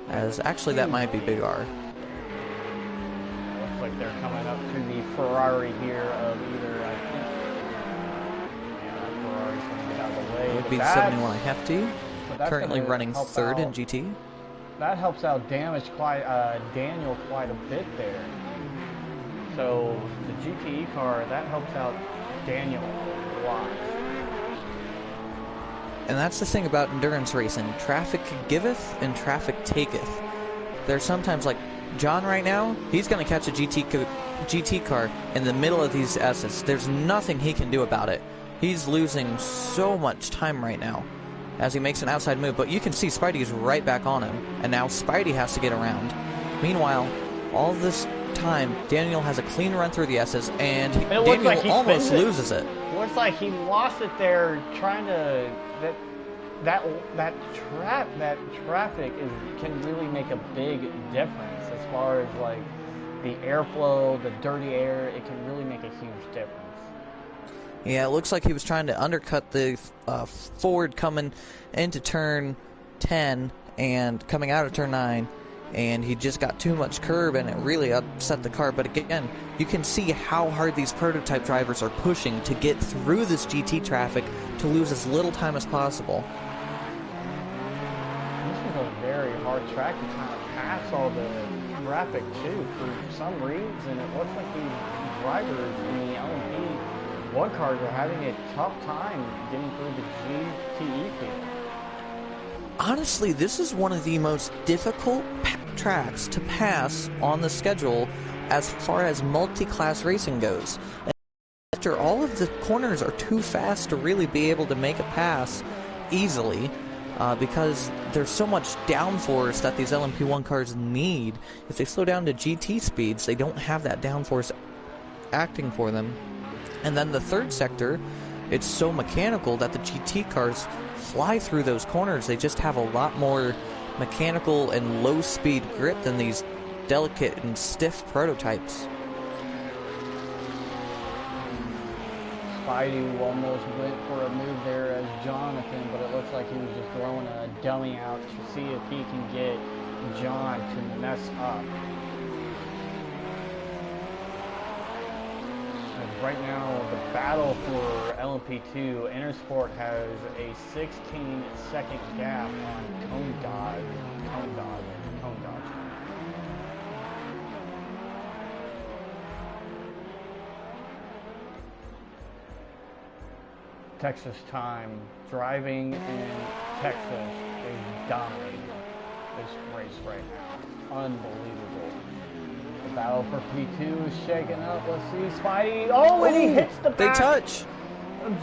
Speaker 2: as actually that might be Big R.
Speaker 1: Looks like they're coming up to the Ferrari here of either, I think, yeah, Ferrari's going to get out of the way.
Speaker 2: It would be 71 Hefty, currently running third in GT.
Speaker 1: That helps out Daniel quite a bit there. So the GTE car, that helps out Daniel a lot.
Speaker 2: And that's the thing about endurance racing. Traffic giveth and traffic taketh. There's sometimes, like John right now, he's going to catch a GT car in the middle of these S's. There's nothing he can do about it. He's losing so much time right now as he makes an outside move, but you can see Spidey is right back on him, and now Spidey has to get around. Meanwhile, all this time, Daniel has a clean run through the S's, and Daniel almost loses it.
Speaker 1: Looks like he lost it there trying to... That traffic can really make a big difference as far as like the airflow, the dirty air. It can really make a huge difference.
Speaker 2: Yeah, it looks like he was trying to undercut the Ford coming into turn 10 and coming out of turn 9, and he just got too much curb, and it really upset the car. But again, you can see how hard these prototype drivers are pushing to get through this GT traffic to lose as little time as possible.
Speaker 1: This is a very hard track to kind of pass all the traffic too. For some reason, it looks like these drivers in the LMP1 cars are having a tough time getting through the GTE field.
Speaker 2: Honestly, this is one of the most difficult tracks to pass on the schedule as far as multi-class racing goes. After all of the corners are too fast to really be able to make a pass easily, because there's so much downforce that these LMP1 cars need. If they slow down to GT speeds, they don't have that downforce acting for them. And then the third sector, it's so mechanical that the GT cars fly through those corners. They just have a lot more mechanical and low-speed grip than these delicate and stiff prototypes.
Speaker 1: Spidey almost went for a move there as Jonathan, but it looks like he was just throwing a dummy out to see if he can get John to mess up. As right now, the battle for LMP2, Intersport has a 16-second gap on Cone Dodge. Texas time. Driving in Texas is dominating this race right now. Unbelievable. The battle for P2 is shaking up. Let's see. Spidey. Oh, and he hits the back.
Speaker 2: They touch.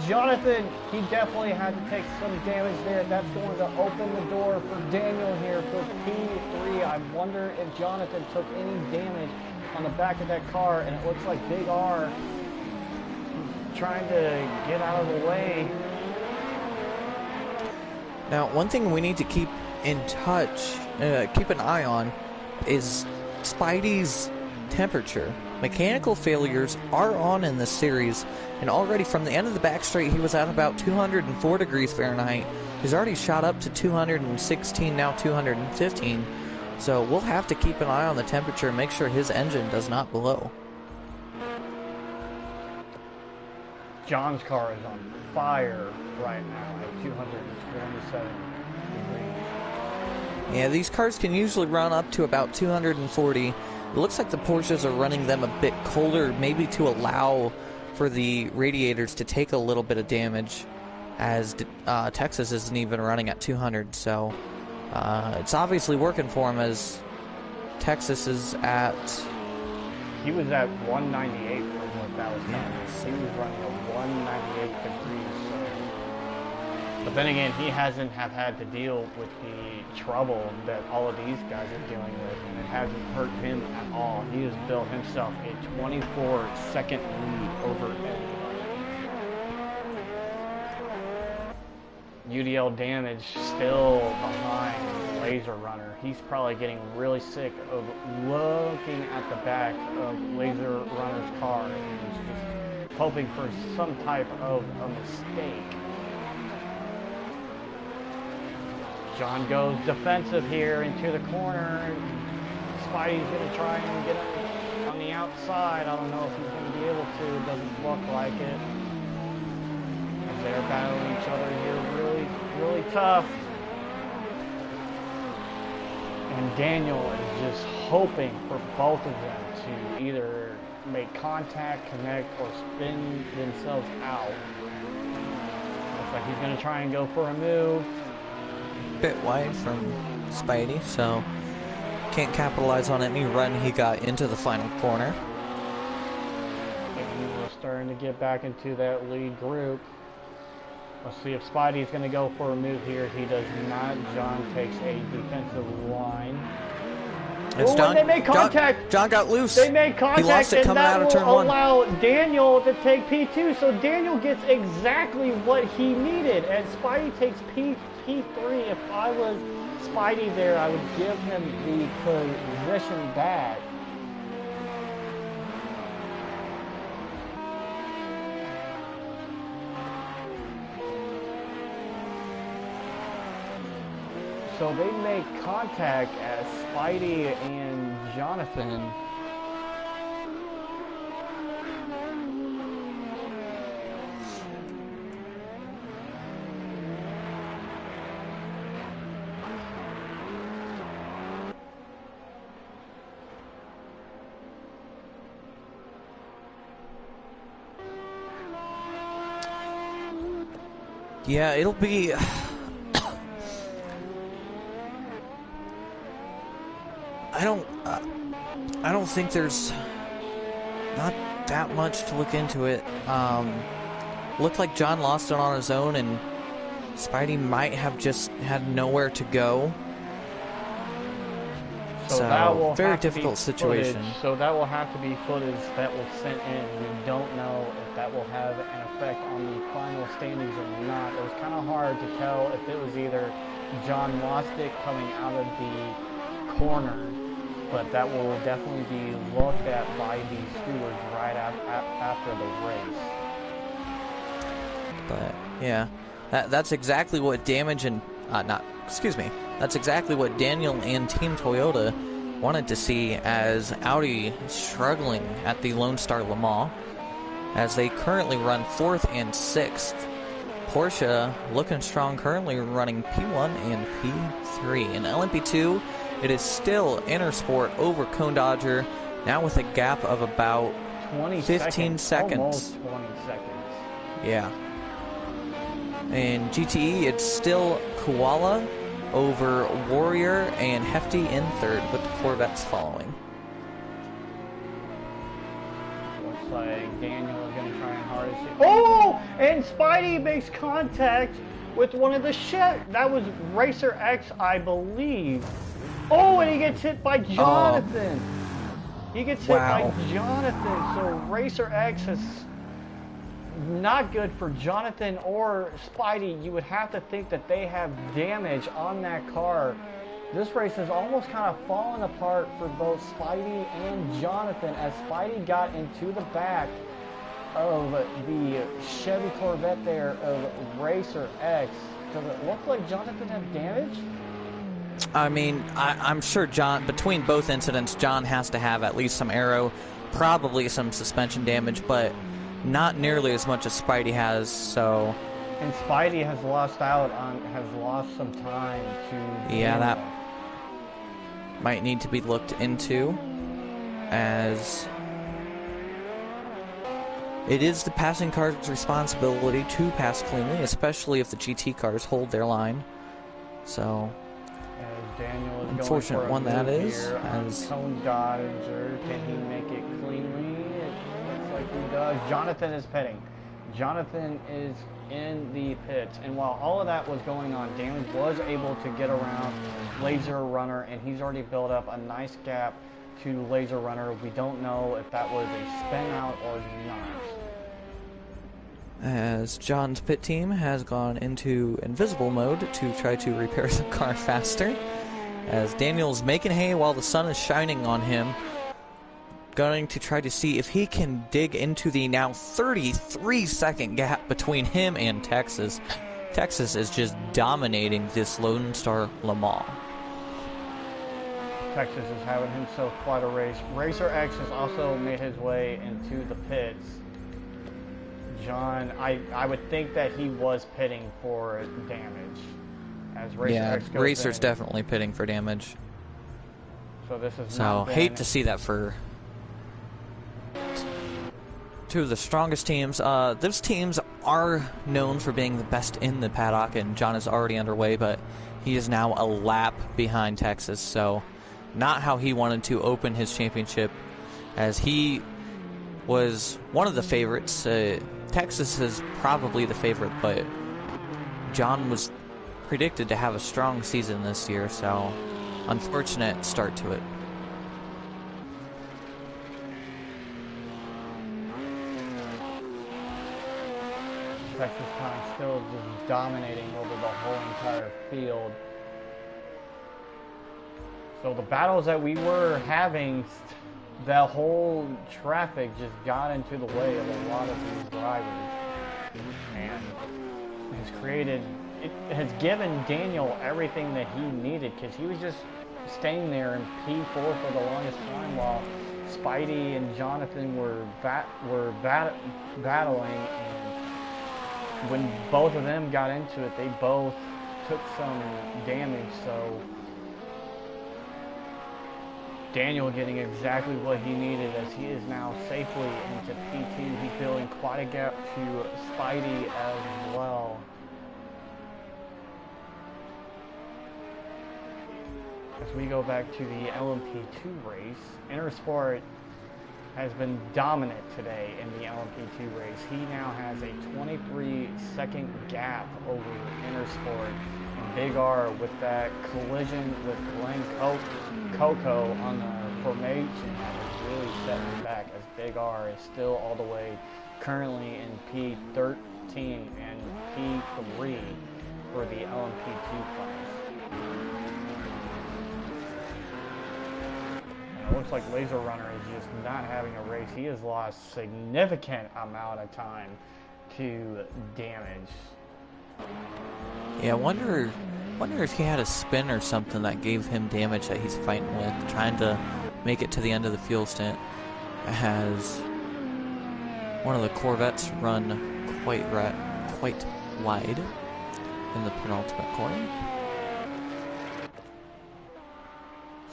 Speaker 1: Jonathan, he definitely had to take some damage there. That's going to open the door for Daniel here for P3. I wonder if Jonathan took any damage on the back of that car, and it looks like Big R trying to get out of the way.
Speaker 2: Now, one thing we need to keep in touch, keep an eye on, is Spidey's temperature. Mechanical failures are on in this series, and already from the end of the back straight, he was at about 204 degrees Fahrenheit. He's already shot up to 216, now 215. So we'll have to keep an eye on the temperature and make sure his engine does not blow.
Speaker 1: John's car is on fire right now at 227 degrees.
Speaker 2: Yeah, these cars can usually run up to about 240. It looks like the Porsches are running them a bit colder, maybe to allow for the radiators to take a little bit of damage, as Texas isn't even running at 200. So it's obviously working for him, as Texas is at...
Speaker 1: He was at 198 from what that was telling us. He was running at 198 degrees. So. But then again, he hasn't had to deal with the trouble that all of these guys are dealing with, and it hasn't hurt him at all. He has built himself a 24-second lead over everybody. UDL damage still behind Laser Runner. He's probably getting really sick of looking at the back of Laser Runner's car and just hoping for some type of a mistake. John goes defensive here into the corner. Spidey's going to try and get on the outside. I don't know if he's going to be able to. It doesn't look like it. As they're battling each other here really, really tough. And Daniel is just hoping for both of them to either make contact, connect, or spin themselves out. Looks like he's going to try and go for a move.
Speaker 2: Bit wide from Spidey, so can't capitalize on any run he got into the final corner.
Speaker 1: And he's starting to get back into that lead group. Let's see if Spidey's going to go for a move here. He does not. John takes a defensive line.
Speaker 2: It's John.
Speaker 1: They made contact.
Speaker 2: John got loose.
Speaker 1: They made contact,
Speaker 2: he lost it
Speaker 1: and
Speaker 2: coming
Speaker 1: that
Speaker 2: out of
Speaker 1: will
Speaker 2: turn one.
Speaker 1: allow Daniel to take P2. So Daniel gets exactly what he needed, and Spidey takes P3. If I was Spidey there, I would give him the position back. So they make contact as Spidey and Jonathan.
Speaker 2: Yeah, it'll be... I don't think there's not that much to look into it. Looked like John lost it on his own, and Spidey might have just had nowhere to go.
Speaker 1: So that will
Speaker 2: very
Speaker 1: have
Speaker 2: difficult
Speaker 1: to be
Speaker 2: situation.
Speaker 1: Footage. So that will have to be footage that will sent in. We don't know if that will have an effect on the final standings or not. It was kind of hard to tell if it was either John lost it coming out of the corner, but that will definitely be looked at by the stewards right after the race.
Speaker 2: But yeah, that's exactly what that's exactly what Daniel and Team Toyota wanted to see, as Audi struggling at the Lone Star Le Mans, as they currently run 4th and 6th. Porsche looking strong, currently running P1 and P3. In LMP2, it is still Intersport over Cone Dodger, now with a gap of about 15 seconds.
Speaker 1: Almost 20 seconds.
Speaker 2: Yeah. In GTE, it's still Koala over Warrior and Hefty in 3rd, with the Corvettes following.
Speaker 1: Looks like Daniel is going to try and hardest it. Oh! And Spidey makes contact with one of the that was Racer X, I believe. Oh, and he gets hit by Jonathan. He gets hit by Jonathan. So Racer X is not good for Jonathan or Spidey. You would have to think that they have damage on that car. This race is almost kind of falling apart for both Spidey and Jonathan, as Spidey got into the back of the Chevy Corvette there of Racer X. Does it look like Jonathan had damage?
Speaker 2: I mean, I'm sure John, between both incidents, John has to have at least some aero, probably some suspension damage, but not nearly as much as Spidey has, so...
Speaker 1: And Spidey has lost some time to...
Speaker 2: Yeah, that might need to be looked into, as it is the passing car's responsibility to pass cleanly, especially if the GT cars hold their line. So,
Speaker 1: as Daniel is
Speaker 2: unfortunate
Speaker 1: going for a
Speaker 2: one that
Speaker 1: move
Speaker 2: is.
Speaker 1: here on
Speaker 2: As
Speaker 1: Cone Dodger, can he make it cleanly? It looks like he does. Jonathan is pitting. Jonathan is in the pits, and while all of that was going on, Daniel was able to get around Laser Runner, and he's already built up a nice gap to Laser Runner. We don't know if that was a spin out or not.
Speaker 2: as John's pit team has gone into invisible mode to try to repair the car faster, as Daniel's making hay while the sun is shining on him, going to try to see if he can dig into the now 33-second gap between him and Texas. Texas is just dominating this Lone Star Le Mans.
Speaker 1: Texas is having himself quite a race. Racer X has also made his way into the pits. John, I would think that he was pitting for damage. As Racer X goes
Speaker 2: Racer's
Speaker 1: in.
Speaker 2: definitely pitting for damage.
Speaker 1: So this is
Speaker 2: So hate to see that for two of the strongest teams. Those teams are known for being the best in the paddock, and John is already underway, but he is now a lap behind Texas, so not how he wanted to open his championship, as he was one of the favorites. Texas is probably the favorite, but John was predicted to have a strong season this year, so unfortunate start to it.
Speaker 1: Texas time still just dominating over the whole entire field. So the battles that we were having, the whole traffic just got into the way of a lot of these drivers, and it has given Daniel everything that he needed, because he was just staying there in P4 for the longest time while Spidey and Jonathan were battling, and when both of them got into it, they both took some damage. So Daniel getting exactly what he needed, as he is now safely into P2. He's building quite a gap to Spidey as well. As we go back to the LMP2 race, Intersport has been dominant today in the LMP2 race. He now has a 23-second gap over Intersport. Big R with that collision with Glenn Coco on the formation has really set him back, as Big R is still all the way currently in P13 and P3 for the LMP2 class. And it looks like Laser Runner is just not having a race. He has lost significant amount of time to damage.
Speaker 2: Yeah, I wonder if he had a spin or something that gave him damage that he's fighting with, trying to make it to the end of the fuel stint. Has one of the Corvettes run quite wide in the penultimate corner.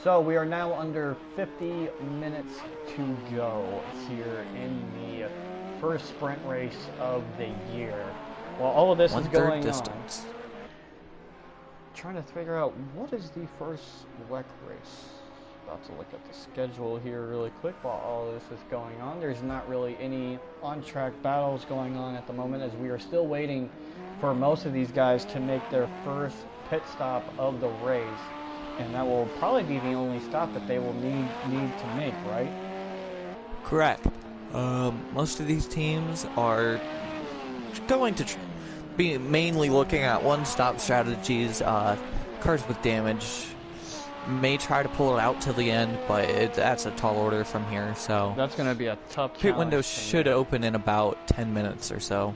Speaker 1: So we are now under 50 minutes to go here in the first sprint race of the year. While all of this is going
Speaker 2: distance.
Speaker 1: on, trying to figure out what is the first WEC race. About to look at the schedule here really quick while all of this is going on. There's not really any on-track battles going on at the moment, as we are still waiting for most of these guys to make their first pit stop of the race, and that will probably be the only stop that they will need to make, right?
Speaker 2: Correct. Most of these teams are going to be mainly looking at one-stop strategies. Cars with damage may try to pull it out till the end, but that's a tall order from here. So
Speaker 1: that's going to be a tough
Speaker 2: pit window should open in about 10 minutes or so.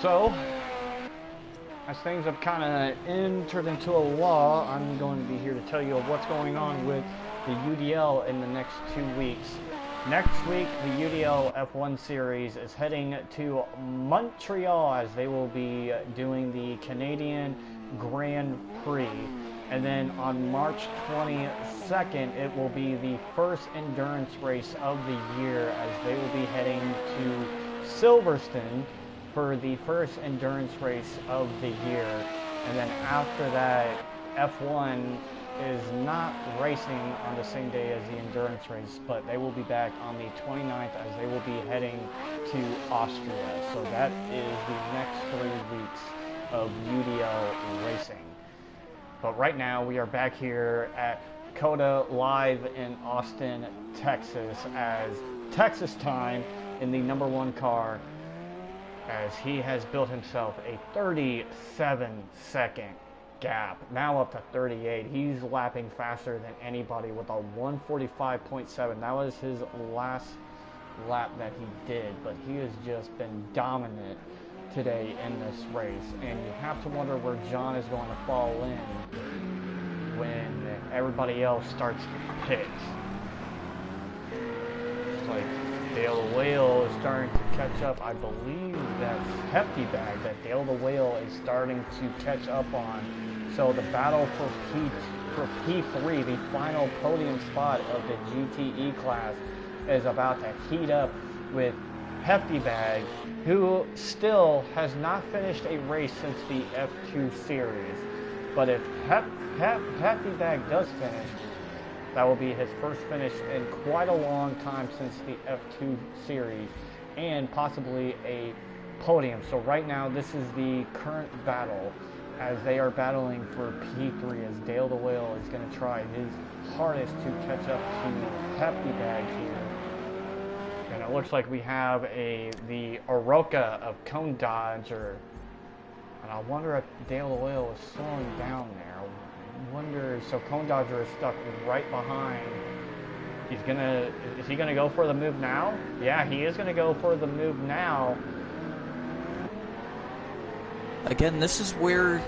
Speaker 1: So, as things have kind of entered into a law, I'm going to be here to tell you what's going on with the UDL in the next 2 weeks. Next week, the UDL F1 Series is heading to Montreal as they will be doing the Canadian Grand Prix. And then on March 22nd, it will be the first endurance race of the year as they will be heading to Silverstone for the first endurance race of the year. And then after that, F1 is not racing on the same day as the endurance race, but they will be back on the 29th as they will be heading to Austria. So that is the next 3 weeks of UDL racing. But right now we are back here at COTA live in Austin, Texas, as Texas time in the #1 car, as he has built himself a 37-second gap, now up to 38. He's lapping faster than anybody with a 1:45.7. That was his last lap that he did, but he has just been dominant today in this race. And you have to wonder where John is going to fall in when everybody else starts to pit. It's like Dale the Whale is starting to catch up. I believe that's Hefty Bag that Dale the Whale is starting to catch up on. So the battle for P3, the final podium spot of the GTE class, is about to heat up with Hefty Bag, who still has not finished a race since the F2 series. But if Hefty Bag does finish, that will be his first finish in quite a long time since the F2 series, and possibly a podium. So right now, this is the current battle as they are battling for P3, as Dale the Whale is going to try his hardest to catch up to Hefty Bag here. And it looks like we have the Oroka of Cone Dodger. And I wonder if Dale the Whale is slowing down there. I wonder, so Cone Dodger is stuck right behind. Is he gonna go for the move now? Yeah, he is gonna go for the move now.
Speaker 2: Again, this is where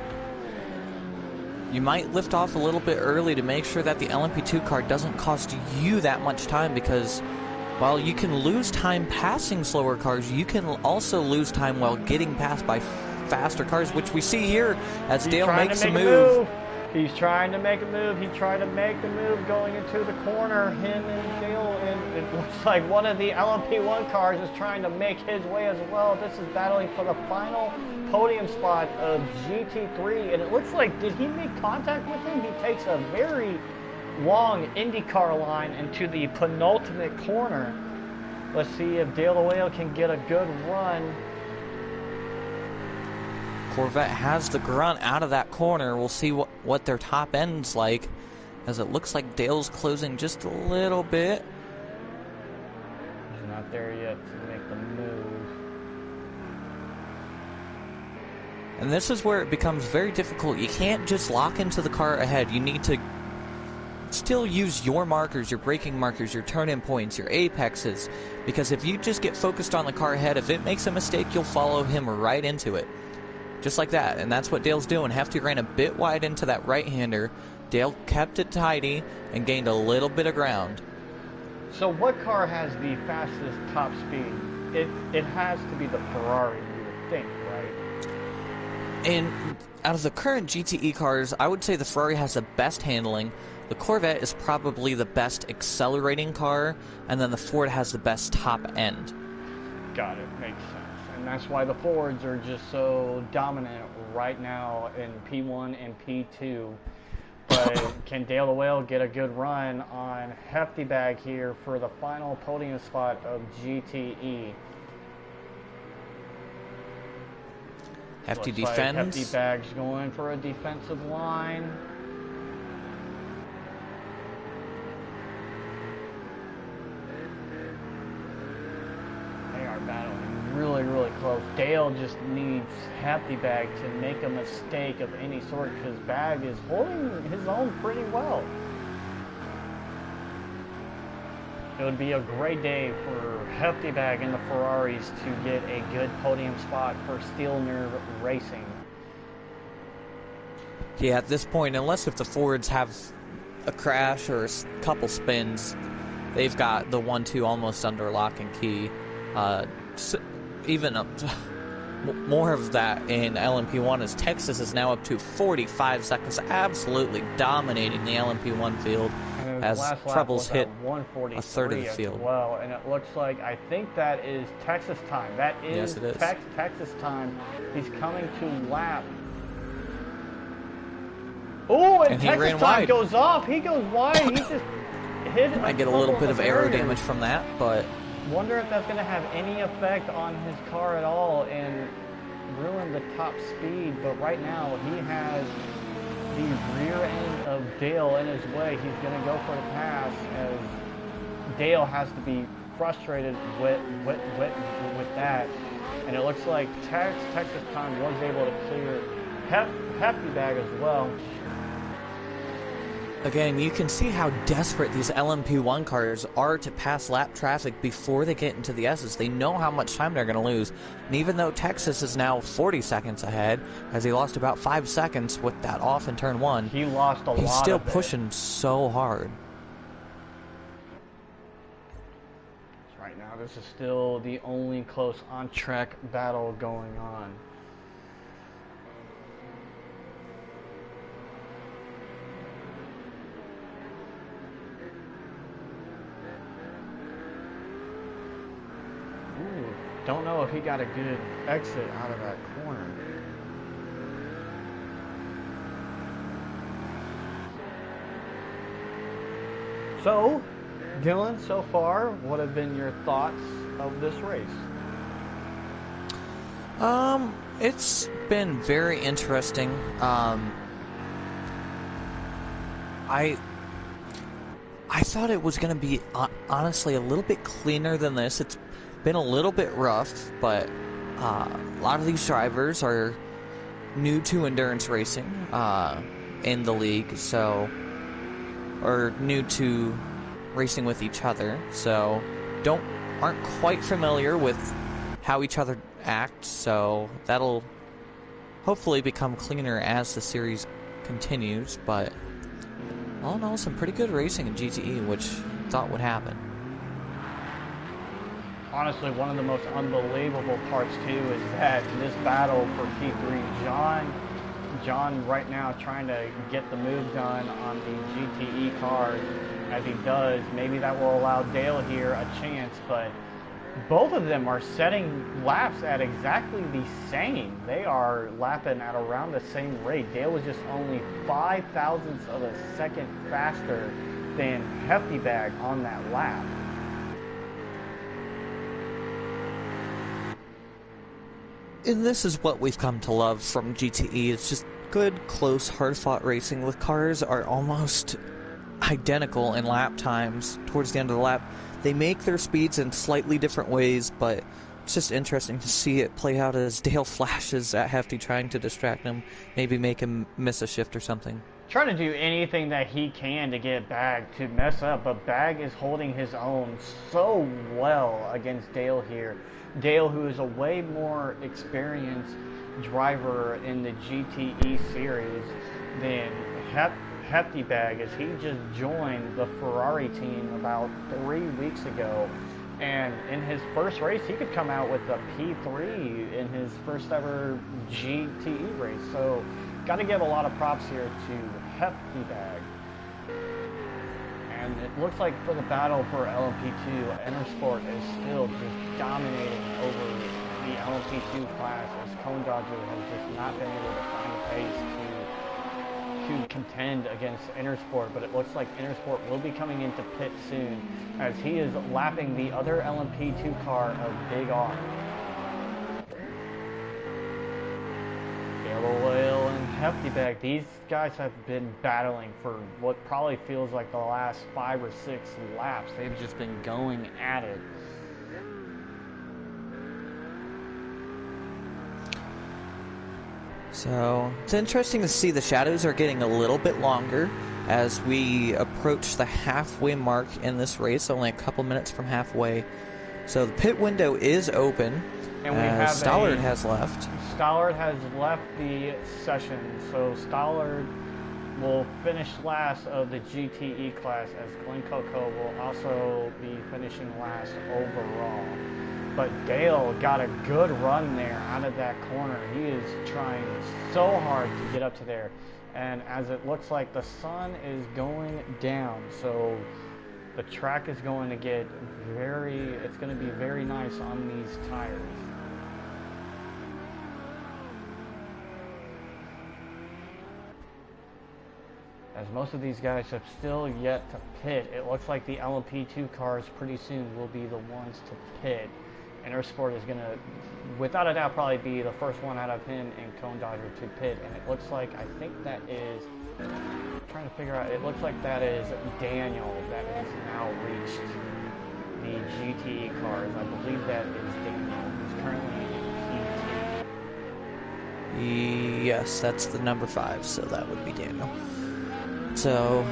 Speaker 2: you might lift off a little bit early to make sure that the LMP2 car doesn't cost you that much time, because while you can lose time passing slower cars, you can also lose time while getting passed by faster cars, which we see here as Dale makes a move.
Speaker 1: He's trying to make a move. He tried to make the move going into the corner. Him and Dale, and it looks like one of the LMP1 cars is trying to make his way as well. This is battling for the final podium spot of GT3, and it looks like, did he make contact with him? He takes a very long IndyCar line into the penultimate corner. Let's see if Dale the Whale can get a good run.
Speaker 2: Corvette has the grunt out of that corner. We'll see what their top end's like, as it looks like Dale's closing just a little bit.
Speaker 1: He's not there yet to make the move.
Speaker 2: And this is where it becomes very difficult. You can't just lock into the car ahead. You need to still use your markers, your braking markers, your turn-in points, your apexes, because if you just get focused on the car ahead, if it makes a mistake, you'll follow him right into it. Just like that, and that's what Dale's doing. Hefty ran a bit wide into that right-hander. Dale kept it tidy and gained a little bit of ground.
Speaker 1: So what car has the fastest top speed? It has to be the Ferrari, you would think, right?
Speaker 2: And out of the current GTE cars, I would say the Ferrari has the best handling. The Corvette is probably the best accelerating car, and then the Ford has the best top end.
Speaker 1: Got it. Makes sense. And that's why the Fords are just so dominant right now in P1 and P2. But can Dale the Whale get a good run on Hefty Bag here for the final podium spot of GTE?
Speaker 2: Hefty
Speaker 1: Looks
Speaker 2: defends.
Speaker 1: like Hefty Bag's going for a defensive line. They are battling really, really close. Dale just needs Hefty Bag to make a mistake of any sort, because Bag is holding his own pretty well. It would be a great day for Hefty Bag and the Ferraris to get a good podium spot for Steel Nerve Racing.
Speaker 2: Yeah, at this point, unless if the Fords have a crash or a couple spins, they've got the 1-2 almost under lock and key. Even more of that in LMP1 as Texas is now up to 45 seconds, absolutely dominating the LMP1 field as troubles hit a third of the field.
Speaker 1: Well, and it looks like, I think that is Texas time. That is,
Speaker 2: yes, it is.
Speaker 1: Texas time. He's coming to lap. Oh, and Texas time wide. Goes off. He goes wide. He just hit it.
Speaker 2: Might get a little bit of aero damage from that, but
Speaker 1: wonder if that's going to have any effect on his car at all and ruin the top speed. But right now, he has the rear end of Dale in his way. He's going to go for the pass as Dale has to be frustrated with that. And it looks like Texas time was able to clear Hefty Bag as well.
Speaker 2: Again, you can see how desperate these LMP1 cars are to pass lap traffic before they get into the S's. They know how much time they're going to lose. And even though Texas is now 40 seconds ahead, as he lost about 5 seconds with that off in turn 1,
Speaker 1: he lost a lot.
Speaker 2: He's still pushing so hard.
Speaker 1: Right now, this is still the only close on-track battle going on. Don't know if he got a good exit out of that corner. So, Dylan, so far, what have been your thoughts of this race?
Speaker 2: It's been very interesting. I thought it was going to be honestly a little bit cleaner than this. It's been a little bit rough, but a lot of these drivers are new to endurance racing in the league, or new to racing with each other, so aren't quite familiar with how each other act, so that'll hopefully become cleaner as the series continues. But all in all, some pretty good racing in GTE, which I thought would happen.
Speaker 1: Honestly, one of the most unbelievable parts too is that this battle for P3, John right now trying to get the move done on the GTE cars. As he does, maybe that will allow Dale here a chance, but both of them are setting laps at exactly the same. They are lapping at around the same rate. Dale was just only 5 thousandths of a second faster than Hefty Bag on that lap.
Speaker 2: And this is what we've come to love from GTE. It's just good, close, hard-fought racing with cars are almost identical in lap times towards the end of the lap. They make their speeds in slightly different ways, but it's just interesting to see it play out as Dale flashes at Hefty, trying to distract him, maybe make him miss a shift or something.
Speaker 1: Trying to do anything that he can to get Bag to mess up, but Bag is holding his own so well against Dale here. Dale, who is a way more experienced driver in the GTE series than Hefty Bag, as he just joined the Ferrari team about 3 weeks ago. And in his first race, he could come out with a P3 in his first ever GTE race. So, got to give a lot of props here to Hefty Bag. And it looks like for the battle for LMP2, Intersport is still just dominating over the LMP2 class, as Cone Dodger has just not been able to find a pace to contend against Intersport. But it looks like Intersport will be coming into pit soon, as he is lapping the other LMP2 car of Big R. Yellow Whale and Hefty Bag, these guys have been battling for what probably feels like the last 5 or 6 laps. They've just been going at it.
Speaker 2: So it's interesting to see the shadows are getting a little bit longer as we approach the halfway mark in this race, only a couple minutes from halfway. So the pit window is open,
Speaker 1: and we have
Speaker 2: Stollard has left.
Speaker 1: Stollard has left the session, so Stollard will finish last of the GTE class, as Glenn Coco will also be finishing last overall. But Dale got a good run there out of that corner. He is trying so hard to get up to there. And as it looks like the sun is going down, so the track is going to get it's going to be very nice on these tires. As most of these guys have still yet to pit, it looks like the LMP2 cars pretty soon will be the ones to pit. Intersport is going to, without a doubt, probably be the first one out of him and Cone Dodger to pit. And it looks like, I think that is, I'm trying to figure out, it looks like that is Daniel that has now reached the GTE cars. I believe that is Daniel, who's currently in PT.
Speaker 2: Yes, that's the number 5, so that would be Daniel. So,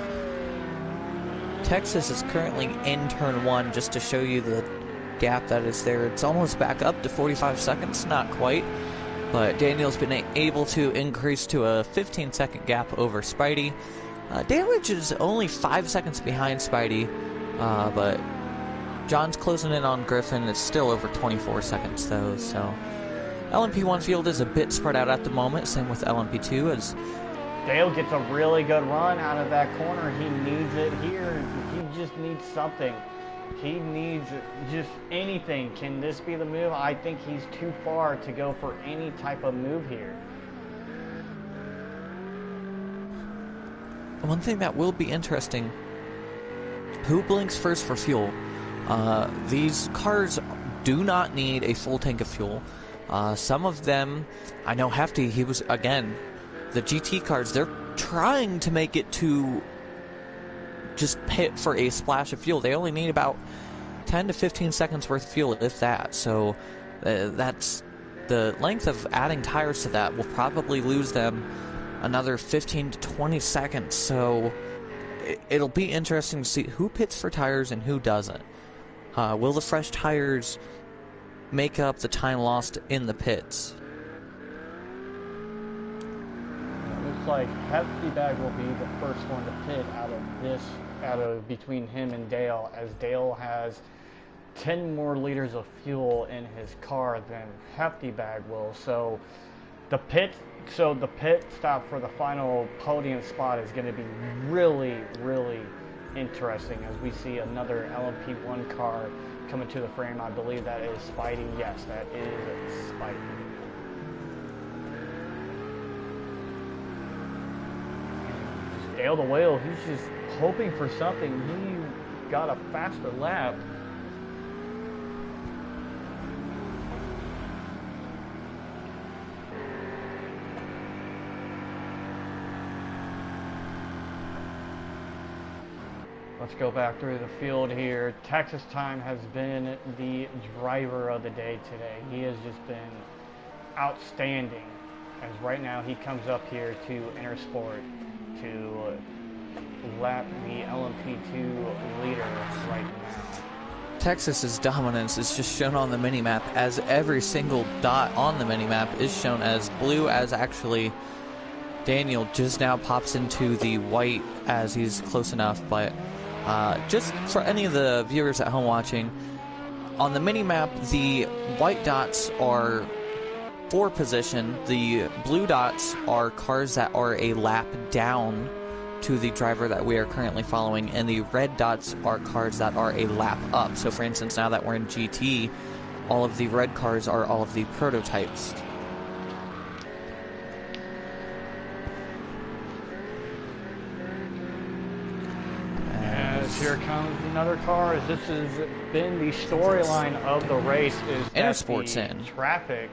Speaker 2: Texas is currently in turn 1, just to show you the gap that is there. It's almost back up to 45 seconds, not quite, but Daniel's been able to increase to a 15-second gap over Spidey. Damage is only 5 seconds behind Spidey, but John's closing in on Griffin. It's still over 24 seconds though, so LMP1 field is a bit spread out at the moment, same with LMP2, as
Speaker 1: Dale gets a really good run out of that corner. He needs it here. He just needs something. He needs just anything. Can this be the move? I think he's too far to go for any type of move here.
Speaker 2: One thing that will be interesting, who blinks first for fuel? These cars do not need a full tank of fuel. Some of them, I know Hefty, he was, again, the GT cars, they're trying to make it to just pit for a splash of fuel. They only need about 10 to 15 seconds worth of fuel, if that. So that's the length of adding tires to that will probably lose them another 15 to 20 seconds. So it'll be interesting to see who pits for tires and who doesn't. Will the fresh tires make up the time lost in the pits?
Speaker 1: Like Hefty Bag will be the first one to pit out of between him and Dale, as Dale has 10 more liters of fuel in his car than Hefty Bag will. So the pit stop for the final podium spot is going to be really, really interesting, as we see another LMP1 car coming to the frame. I believe that is Spidey. Yes, that is Spidey. Dale the Whale, he's just hoping for something. He got a faster lap. Let's go back through the field here. Texas Time has been the driver of the day today. He has just been outstanding, as right now he comes up here to Intersport to lap the LMP2 leader right now.
Speaker 2: Texas's dominance is just shown on the minimap, as every single dot on the minimap is shown as blue, as actually Daniel just now pops into the white as he's close enough. But just for any of the viewers at home watching, on the minimap, the white dots are for position, the blue dots are cars that are a lap down to the driver that we are currently following, and the red dots are cars that are a lap up. So for instance, now that we're in GT, all of the red cars are all of the prototypes.
Speaker 1: As here comes another car, as this has been the storyline of the race, is
Speaker 2: Intersport's
Speaker 1: that the
Speaker 2: in.
Speaker 1: traffic.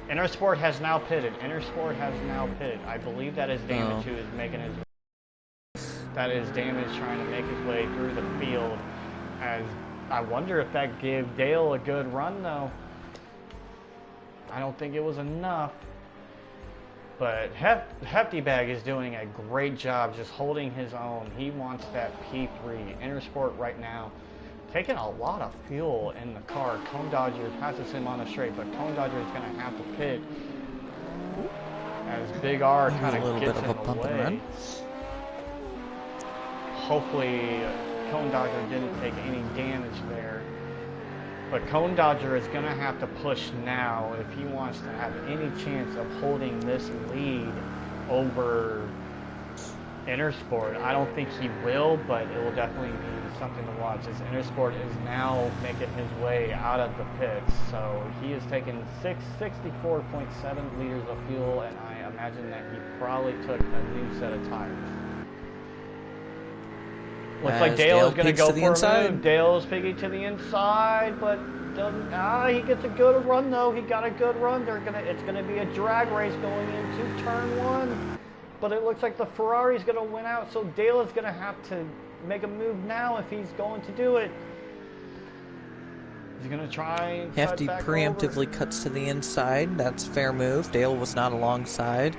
Speaker 1: Intersport has now pitted. Intersport has now pitted. I believe that is Damage who is making his. That is Damage trying to make his way through the field. As I wonder if that gave Dale a good run, though. I don't think it was enough. But Hefty Bag is doing a great job just holding his own. He wants that P3. Intersport right now taking a lot of fuel in the car. Cone Dodger passes him on the straight, but Cone Dodger is going to have to pit as Big R kind of gets in the way. hopefully Cone Dodger didn't take any damage there. But Cone Dodger is going to have to push now if he wants to have any chance of holding this lead over Intersport. I don't think he will, but it will definitely be something to watch as Intersport is now making his way out of the pits. So he has taken 64.7 liters of fuel, and I imagine that he probably took a new set of tires. Looks like Dale is going to go for a move. Dale's picking to the inside, but doesn't. He gets a good run though. He got a good run. It's gonna be a drag race going into turn 1. But it looks like the Ferrari's going to win out, so Dale is going to have to make a move now if he's going to do it. He's going to try and
Speaker 2: Hefty preemptively cuts to the inside. That's fair move. Dale was not alongside.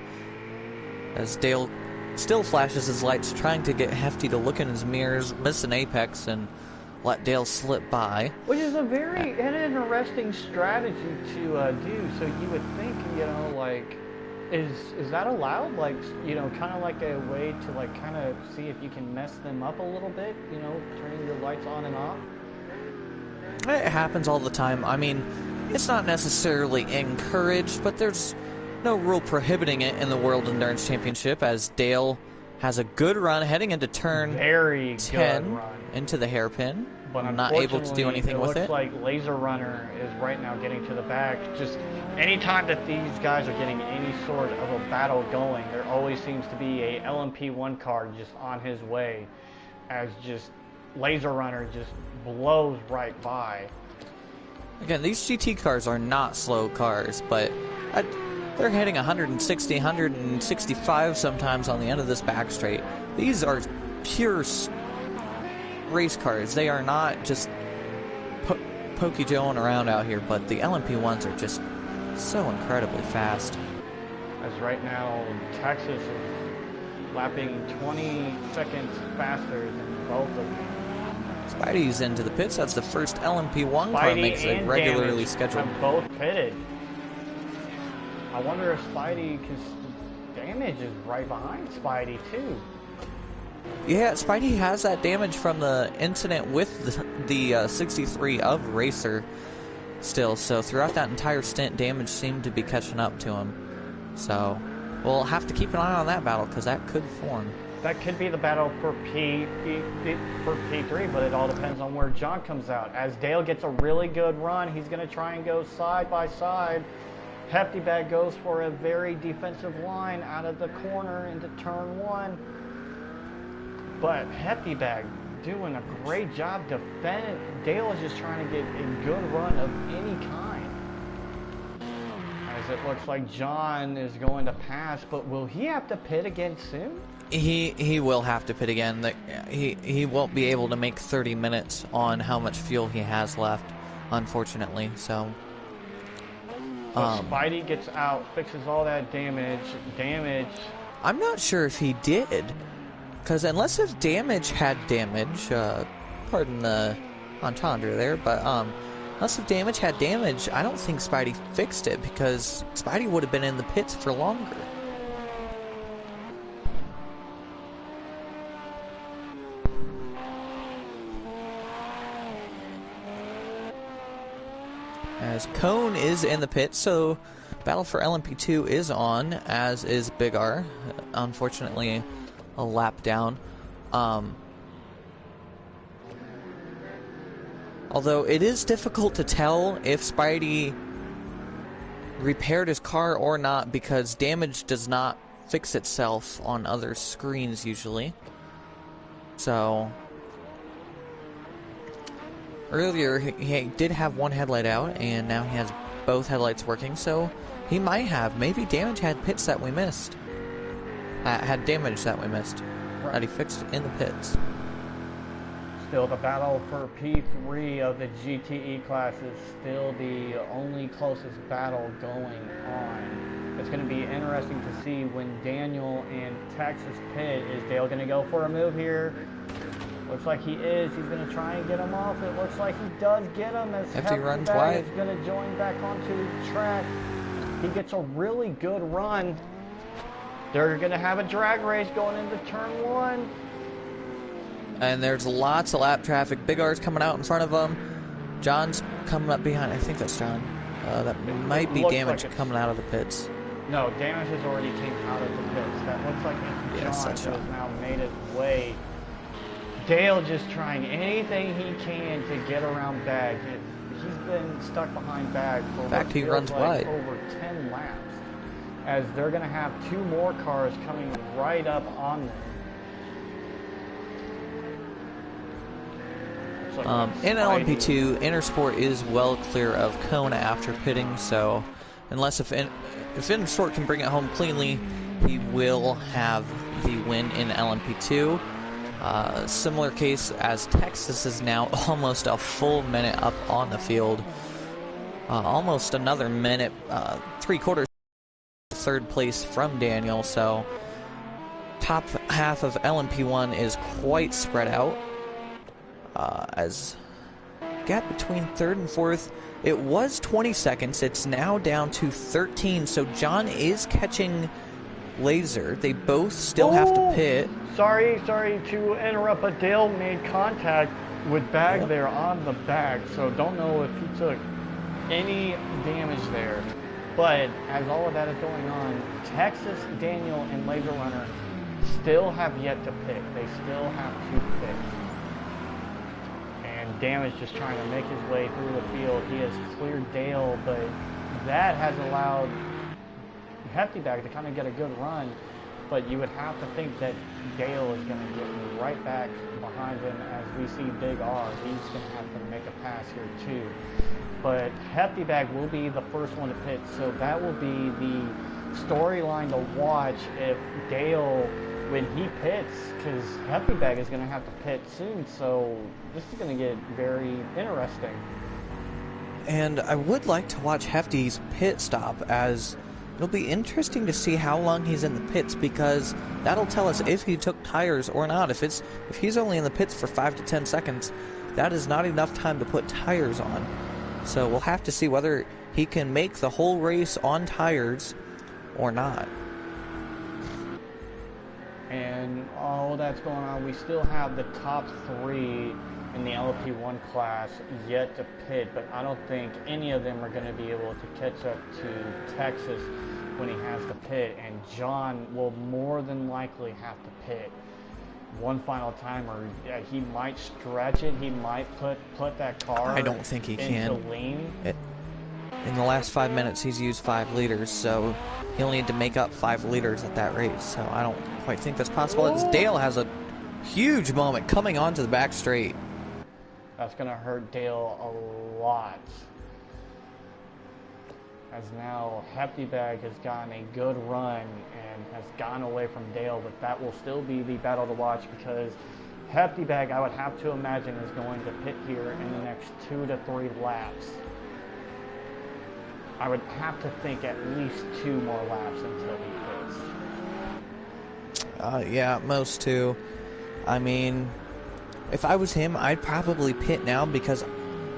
Speaker 2: As Dale still flashes his lights, trying to get Hefty to look in his mirrors, miss an apex, and let Dale slip by.
Speaker 1: Which is a very interesting strategy to do. So you would think, like... Is that allowed? Like, kind of like a way to like kind of see if you can mess them up a little bit, turning your lights on and off?
Speaker 2: It happens all the time. I mean, it's not necessarily encouraged, but there's no rule prohibiting it in the World Endurance Championship, as Dale has a good run heading into turn 10 into the hairpin.
Speaker 1: But
Speaker 2: not able to do anything with it.
Speaker 1: Looks like Laser Runner is right now getting to the back. Just anytime that these guys are getting any sort of a battle going, there always seems to be a LMP1 car just on his way, as just Laser Runner just blows right by.
Speaker 2: Again, these GT cars are not slow cars, but they're hitting 160, 165 sometimes on the end of this back straight. These are pure race cars. They are not just pokey joeing around out here, but the LMP1s are just so incredibly fast.
Speaker 1: As right now, Texas is lapping 20 seconds faster than both of them.
Speaker 2: Spidey's into the pits. That's the first LMP1 car makes it regularly scheduled.
Speaker 1: Have both pitted. I wonder if Spidey, because Damage is right behind Spidey too.
Speaker 2: Yeah, Spidey has that damage from the incident with the 63 of Racer still, so throughout that entire stint, damage seemed to be catching up to him. So we'll have to keep an eye on that battle, because that could form.
Speaker 1: That could be the battle for P3, but it all depends on where John comes out. As Dale gets a really good run, he's going to try and go side by side. Hefty Bag goes for a very defensive line out of the corner into turn 1. But Hefty Bag doing a great job defending. Dale is just trying to get a good run of any kind. As it looks like John is going to pass, but will he have to pit again soon?
Speaker 2: He will have to pit again. He won't be able to make 30 minutes on how much fuel he has left, unfortunately. So
Speaker 1: Spidey gets out, fixes all that damage.
Speaker 2: I'm not sure if he did. Because unless if Damage had damage, pardon the entendre there, but unless if Damage had damage, I don't think Spidey fixed it, because Spidey would have been in the pits for longer. As Cone is in the pit, so battle for LMP2 is on, as is Big R. Unfortunately, a lap down. Although it is difficult to tell if Spidey repaired his car or not, because damage does not fix itself on other screens usually. So earlier he did have one headlight out, and now he has both headlights working, so he might have. Maybe Damage had pits that we missed. Had damage that we missed, that he fixed in the pits.
Speaker 1: Still, the battle for P3 of the GTE class is still the only closest battle going on. It's going to be interesting to see when Daniel and Texas pit. Is Dale going to go for a move here? Looks like he is. He's going to try and get him off. It looks like he does get him, as
Speaker 2: Hefty runs wide.
Speaker 1: Is going to join back onto the track. He gets a really good run. They're going to have a drag race going into turn 1.
Speaker 2: And there's lots of lap traffic. Big R's coming out in front of them. John's coming up behind. I think that's John. That might be Damage coming out of the pits.
Speaker 1: No, Damage has already came out of the pits. That looks like John has now made his way. Dale just trying anything he can to get around Bag. He's been stuck behind Bag for what feels like over 10 laps. As they're going to have 2 more cars coming right up on them.
Speaker 2: In LMP2, Intersport is well clear of Kona after pitting, so unless if Intersport can bring it home cleanly, he will have the win in LMP2. Similar case as Texas is now almost a full minute up on the field. Almost another minute, 3/4 third place from Daniel, so top half of LMP1 is quite spread out. As gap between 3rd and 4th, it was 20 seconds. It's now down to 13. So John is catching Laser. They both still have to pit.
Speaker 1: Sorry to interrupt, but Dale made contact with Bag there on the back. So don't know if he took any damage there. But as all of that is going on, Texas, Daniel, and Laser Runner still have yet to pit. They still have to pit. Damage just trying to make his way through the field. He has cleared Dale, but that has allowed Hefty Bag to kind of get a good run. But you would have to think that Dale is going to get right back behind him as we see Big R. He's going to have to make a pass here too. But Hefty Bag will be the first one to pit, so that will be the storyline to watch if Dale, when he pits, because Hefty Bag is going to have to pit soon, so this is going to get very interesting.
Speaker 2: And I would like to watch Hefty's pit stop, as it'll be interesting to see how long he's in the pits, because that'll tell us if he took tires or not. If he's only in the pits for 5 to 10 seconds, that is not enough time to put tires on. So we'll have to see whether he can make the whole race on tires or not.
Speaker 1: And all that's going on, we still have the top 3 in the LP1 class yet to pit, but I don't think any of them are going to be able to catch up to Texas when he has to pit, and John will more than likely have to pit one final time, or he might stretch it. He might put that car.
Speaker 2: I don't think he can.
Speaker 1: Lean.
Speaker 2: In the last 5 minutes, he's used 5 liters, so he'll need to make up 5 liters at that rate. So I don't quite think that's possible. As Dale has a huge moment coming onto the back straight.
Speaker 1: That's going to hurt Dale a lot. As now Hefty Bag has gotten a good run and has gone away from Dale, but that will still be the battle to watch, because Hefty Bag, I would have to imagine, is going to pit here in the next 2 to 3 laps. I would have to think at least 2 more laps until he pits.
Speaker 2: Yeah, most 2. I mean, if I was him, I'd probably pit now, because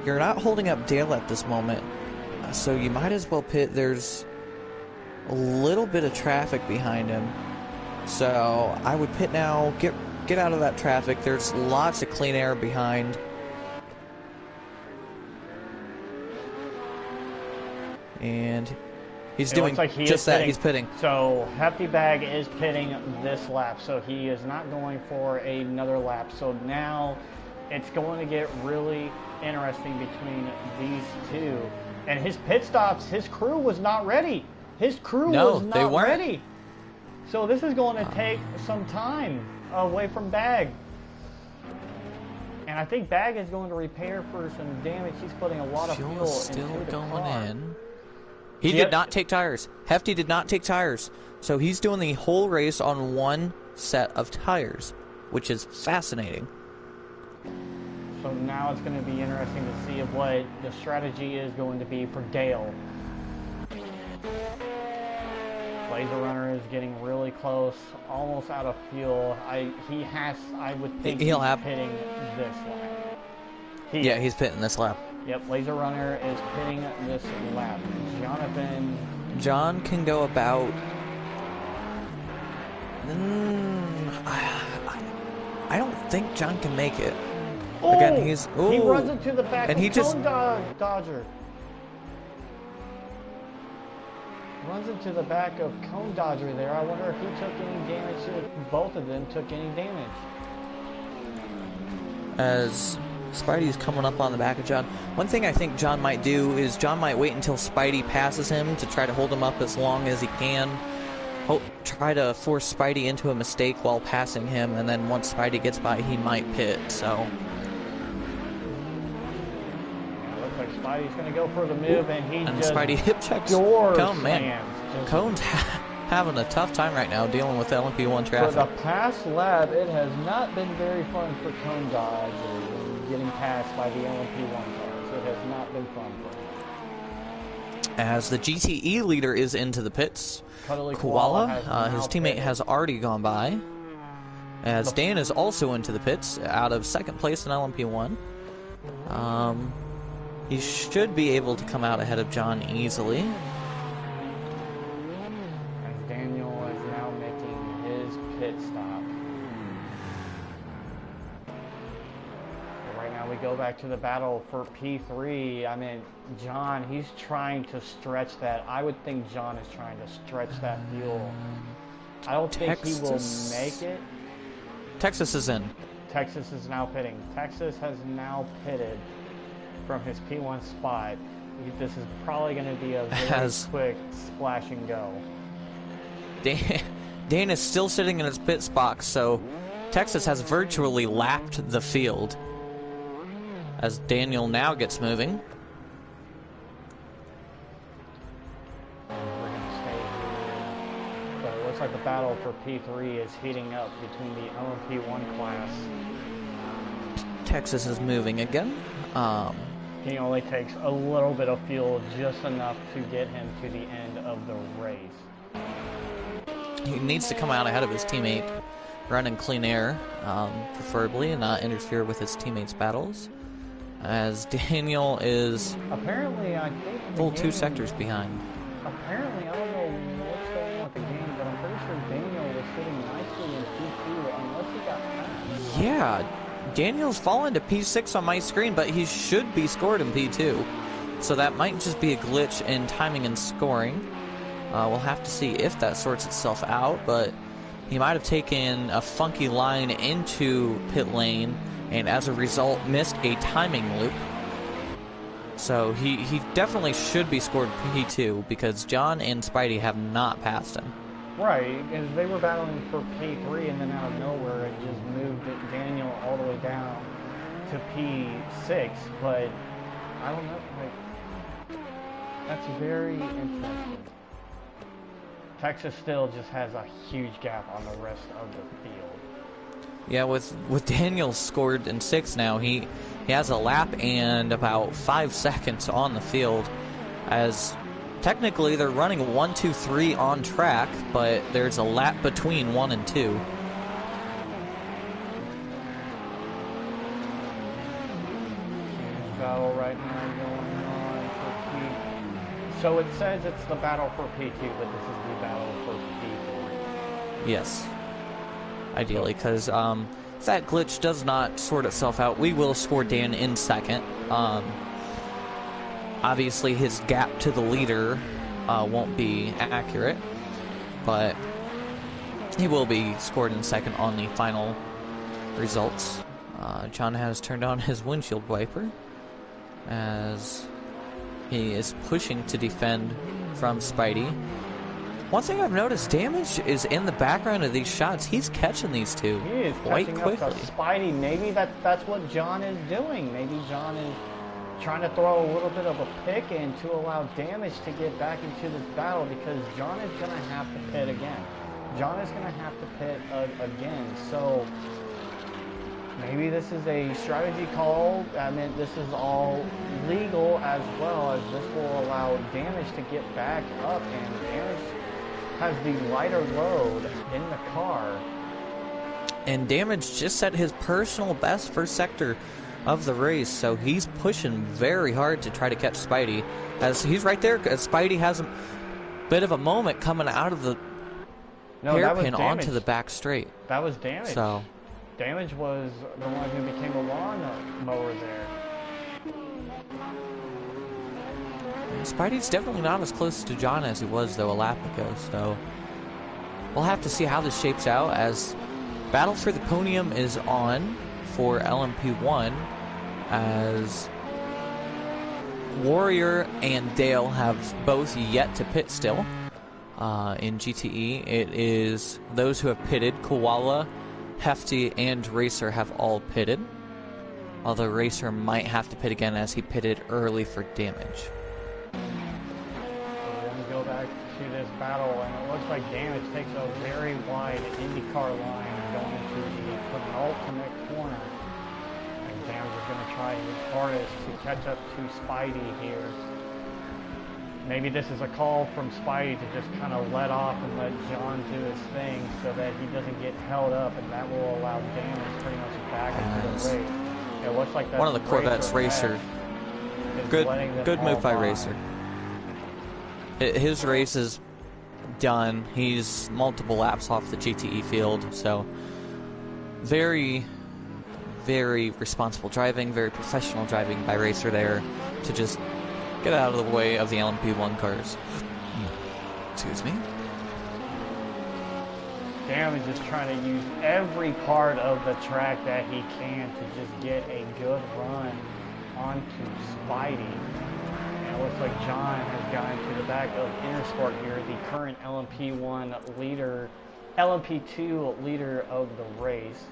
Speaker 2: you're not holding up Dale at this moment. So you might as well pit. There's a little bit of traffic behind him. So I would pit now, get out of that traffic. There's lots of clean air behind. And he's doing just that. He's pitting.
Speaker 1: So Hefty Bag is pitting this lap. So he is not going for another lap. So now it's going to get really interesting between these two. And his pit stops, his crew was not ready. His crew was not ready. So this is going to take some time away from Bag. And I think Bag is going to repair for some damage. He's putting a lot of fuel into the car.
Speaker 2: He did not take tires. Hefty did not take tires. So he's doing the whole race on one set of tires, which is fascinating.
Speaker 1: So now it's going to be interesting to see what the strategy is going to be for Dale. Laser Runner is getting really close, almost out of fuel. I would think he'll have pitting this lap.
Speaker 2: He's pitting this lap.
Speaker 1: Yep, Laser Runner is pitting this lap.
Speaker 2: John can go about. I don't think John can make it.
Speaker 1: Oh,
Speaker 2: Again, he
Speaker 1: runs into the back
Speaker 2: and
Speaker 1: of
Speaker 2: he just
Speaker 1: Dodger. Runs into the back of Cone Dodger there. I wonder if he took any damage, if both of them took any damage.
Speaker 2: As Spidey's coming up on the back of John. One thing I think John might do is John might wait until Spidey passes him to try to hold him up as long as he can. Try to force Spidey into a mistake while passing him, and then once Spidey gets by, he might pit, so...
Speaker 1: Looks like Spidey's going to go for the move, and just
Speaker 2: Spidey hip checks Cone, man. Cone's having a tough time right now dealing with LMP1 traffic.
Speaker 1: For the past lap, it has not been very fun for Cone Dodge getting passed by the LMP1 cars. It has not been fun for him.
Speaker 2: As the GTE leader is into the pits, Koala, his teammate has already gone by. As Dan is also into the pits, out of second place in LMP1. He should be able to come out ahead of John easily.
Speaker 1: As Daniel is now making his pit stop. Right now we go back to the battle for P3. I mean, John, he's trying to stretch that. I would think John is trying to stretch that fuel. I don't think he will make it.
Speaker 2: Texas is in.
Speaker 1: Texas is now pitting. Texas has now pitted from his P1 spot. This is probably going to be a very quick splash and go.
Speaker 2: Dan is still sitting in his pit box, so Texas has virtually lapped the field. As Daniel now gets moving.
Speaker 1: We're going to stay here. But it looks like the battle for P3 is heating up between the LMP1 class.
Speaker 2: Texas is moving again.
Speaker 1: He only takes a little bit of fuel, just enough to get him to the end of the race.
Speaker 2: He needs to come out ahead of his teammate, run in clean air, preferably, and not interfere with his teammates' battles. As Daniel is
Speaker 1: apparently, I think
Speaker 2: full 2 sectors behind.
Speaker 1: Apparently, I don't know what's going on with the game, but I'm pretty sure Daniel was sitting nicely in P2 unless he got passed.
Speaker 2: Yeah, Daniel's fallen to P6 on my screen, but he should be scored in P2. So that might just be a glitch in timing and scoring. We'll have to see if that sorts itself out, but he might have taken a funky line into pit lane and as a result missed a timing loop. So he definitely should be scored P2 because John and Spidey have not passed him.
Speaker 1: Right, because they were battling for P3 and then out of nowhere it just moved Daniel all the way down to P6, but I don't know, like, that's very interesting. Texas still just has a huge gap on the rest of the field.
Speaker 2: Yeah, with Daniel scored in 6 now, he has a lap and about 5 seconds on the field, as technically they're running 1, 2, 3 on track, but there's a lap between 1 and 2.
Speaker 1: Huge battle right now going on for P. So it says it's the battle for P2, but this is the battle for P4.
Speaker 2: Yes. Ideally, because if that glitch does not sort itself out, we will score Dan in second. Obviously, his gap to the leader won't be accurate, but he will be scored in second on the final results. John has turned on his windshield wiper as he is pushing to defend from Spidey. One thing I've noticed, Damage is in the background of these shots. He's catching these two quite quickly.
Speaker 1: Up to Spidey. Maybe that's what John is doing. Maybe John is trying to throw a little bit of a pick in to allow Damage to get back into this battle, because John is going to have to pit again. John is going to have to pit again. So maybe this is a strategy call. I mean, this is all legal, as well as this will allow Damage to get back up, and Damage has the lighter load in the car.
Speaker 2: And Damage just set his personal best first sector of the race, so he's pushing very hard to try to catch Spidey. As he's right there, as Spidey has a bit of a moment coming out of the hairpin onto the back straight.
Speaker 1: That was Damage.
Speaker 2: So
Speaker 1: Damage was the one who became a lawn mower there.
Speaker 2: Spidey's definitely not as close to John as he was, though, a lap ago, so we'll have to see how this shapes out as battle for the podium is on for LMP1, as Warrior and Dale have both yet to pit still in GTE. It is those who have pitted. Koala, Hefty, and Racer have all pitted, although Racer might have to pit again as he pitted early for damage.
Speaker 1: Go back to this battle, and it looks like Damage takes a very wide IndyCar line going into the penultimate corner. And Damage is going to try his hardest to catch up to Spidey here. Maybe this is a call from Spidey to just kind of let off and let John do his thing so that he doesn't get held up, and that will allow Damage pretty much back into the race. It looks like that's
Speaker 2: one of the Corvettes Racer. Good move by Racer. His race is done. He's multiple laps off the GTE field, so very, very responsible driving, very professional driving by Racer there to just get out of the way of the LMP1 cars. Excuse me.
Speaker 1: Damage is trying to use every part of the track that he can to just get a good run onto Spidey. It looks like John has gotten to the back of Intersport here, the current LMP1 leader, LMP2 leader of the race.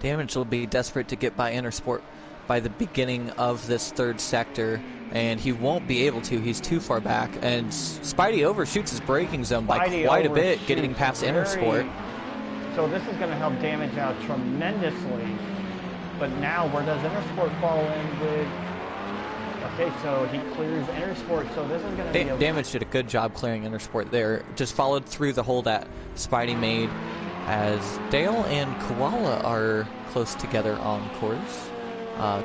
Speaker 2: Damage will be desperate to get by Intersport by the beginning of this third sector, and he won't be able to. He's too far back, and Spidey overshoots his braking zone by quite a bit, getting past Intersport.
Speaker 1: So this is going to help Damage out tremendously. But now, where does Intersport fall in with? Okay, so he clears Intersport, so this is going to be
Speaker 2: Damage did a good job clearing Intersport there. Just followed through the hole that Spidey made, as Dale and Koala are close together on course.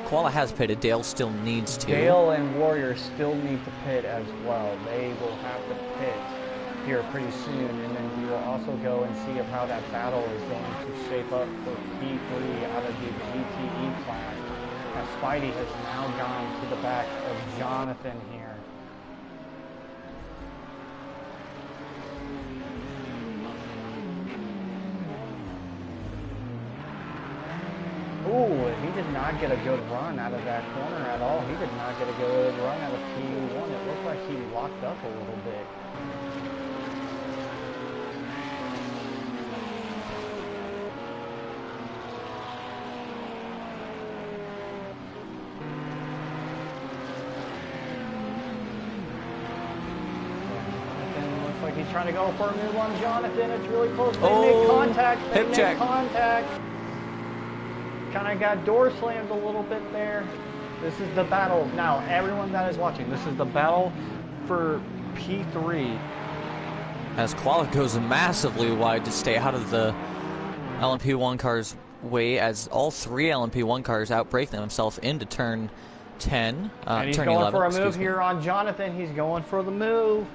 Speaker 2: Koala has pitted. Dale still needs to.
Speaker 1: Dale and Warrior still need to pit as well. They will have to pit here pretty soon, and then we will also go and see how that battle is going to shape up for P3 out of the GTE class. As Spidey has now gone to the back of Jonathan here. Ooh, he did not get a good run out of that corner at all. He did not get a good run out of P1. It looked like he locked up a little bit. He's trying to go for a move on Jonathan. It's really close. They make contact. They make contact. Kind of got door slammed a little bit there. This is the battle. Now, everyone that is watching, this is the battle for P3.
Speaker 2: As Koala goes massively wide to stay out of the LMP1 car's way, as all three LMP1 cars outbrake themselves into turn 10.
Speaker 1: And he's
Speaker 2: turn
Speaker 1: going
Speaker 2: 11,
Speaker 1: for a move here on Jonathan. He's going for the move.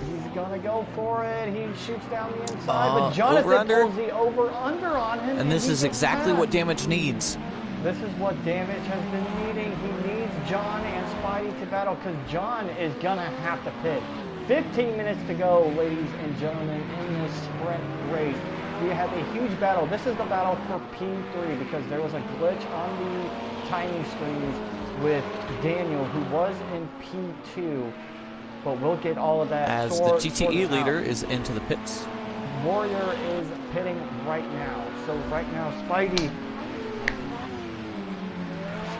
Speaker 1: He's gonna go for it. He shoots down the inside, but Jonathan pulls the over-under on him.
Speaker 2: And this is exactly what Damage needs.
Speaker 1: This is what Damage has been needing. He needs John and Spidey to battle because John is gonna have to pit. 15 minutes to go, ladies and gentlemen, in this sprint race. We have a huge battle. This is the battle for P3 because there was a glitch on the timing screens with Daniel, who was in P2. But we'll get all of that.
Speaker 2: As the GTE leader is into the pits.
Speaker 1: Warrior is pitting right now. So right now, Spidey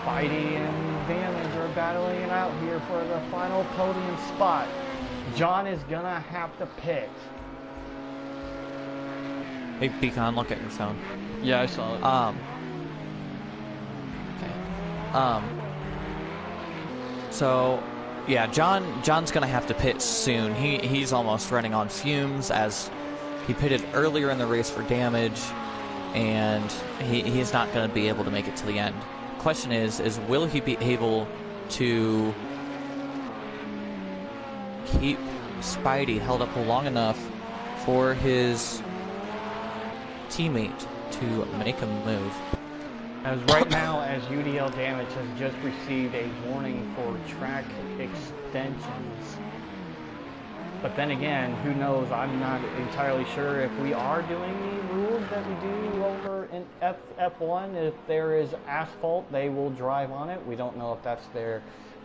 Speaker 1: and Damage are battling it out here for the final podium spot. John is gonna have to pit.
Speaker 2: Hey, Beacon, look at your phone.
Speaker 3: Yeah, I saw it.
Speaker 2: Okay. So, yeah, John's gonna have to pit soon. He's almost running on fumes as he pitted earlier in the race for Damage, and he's not gonna be able to make it to the end. Question is will he be able to keep Spidey held up long enough for his teammate to make a move.
Speaker 1: As right now, as UDL Damage has just received a warning for track extensions. But then again, who knows? I'm not entirely sure if we are doing the rules that we do over in F1. If there is asphalt, they will drive on it. We don't know if that's their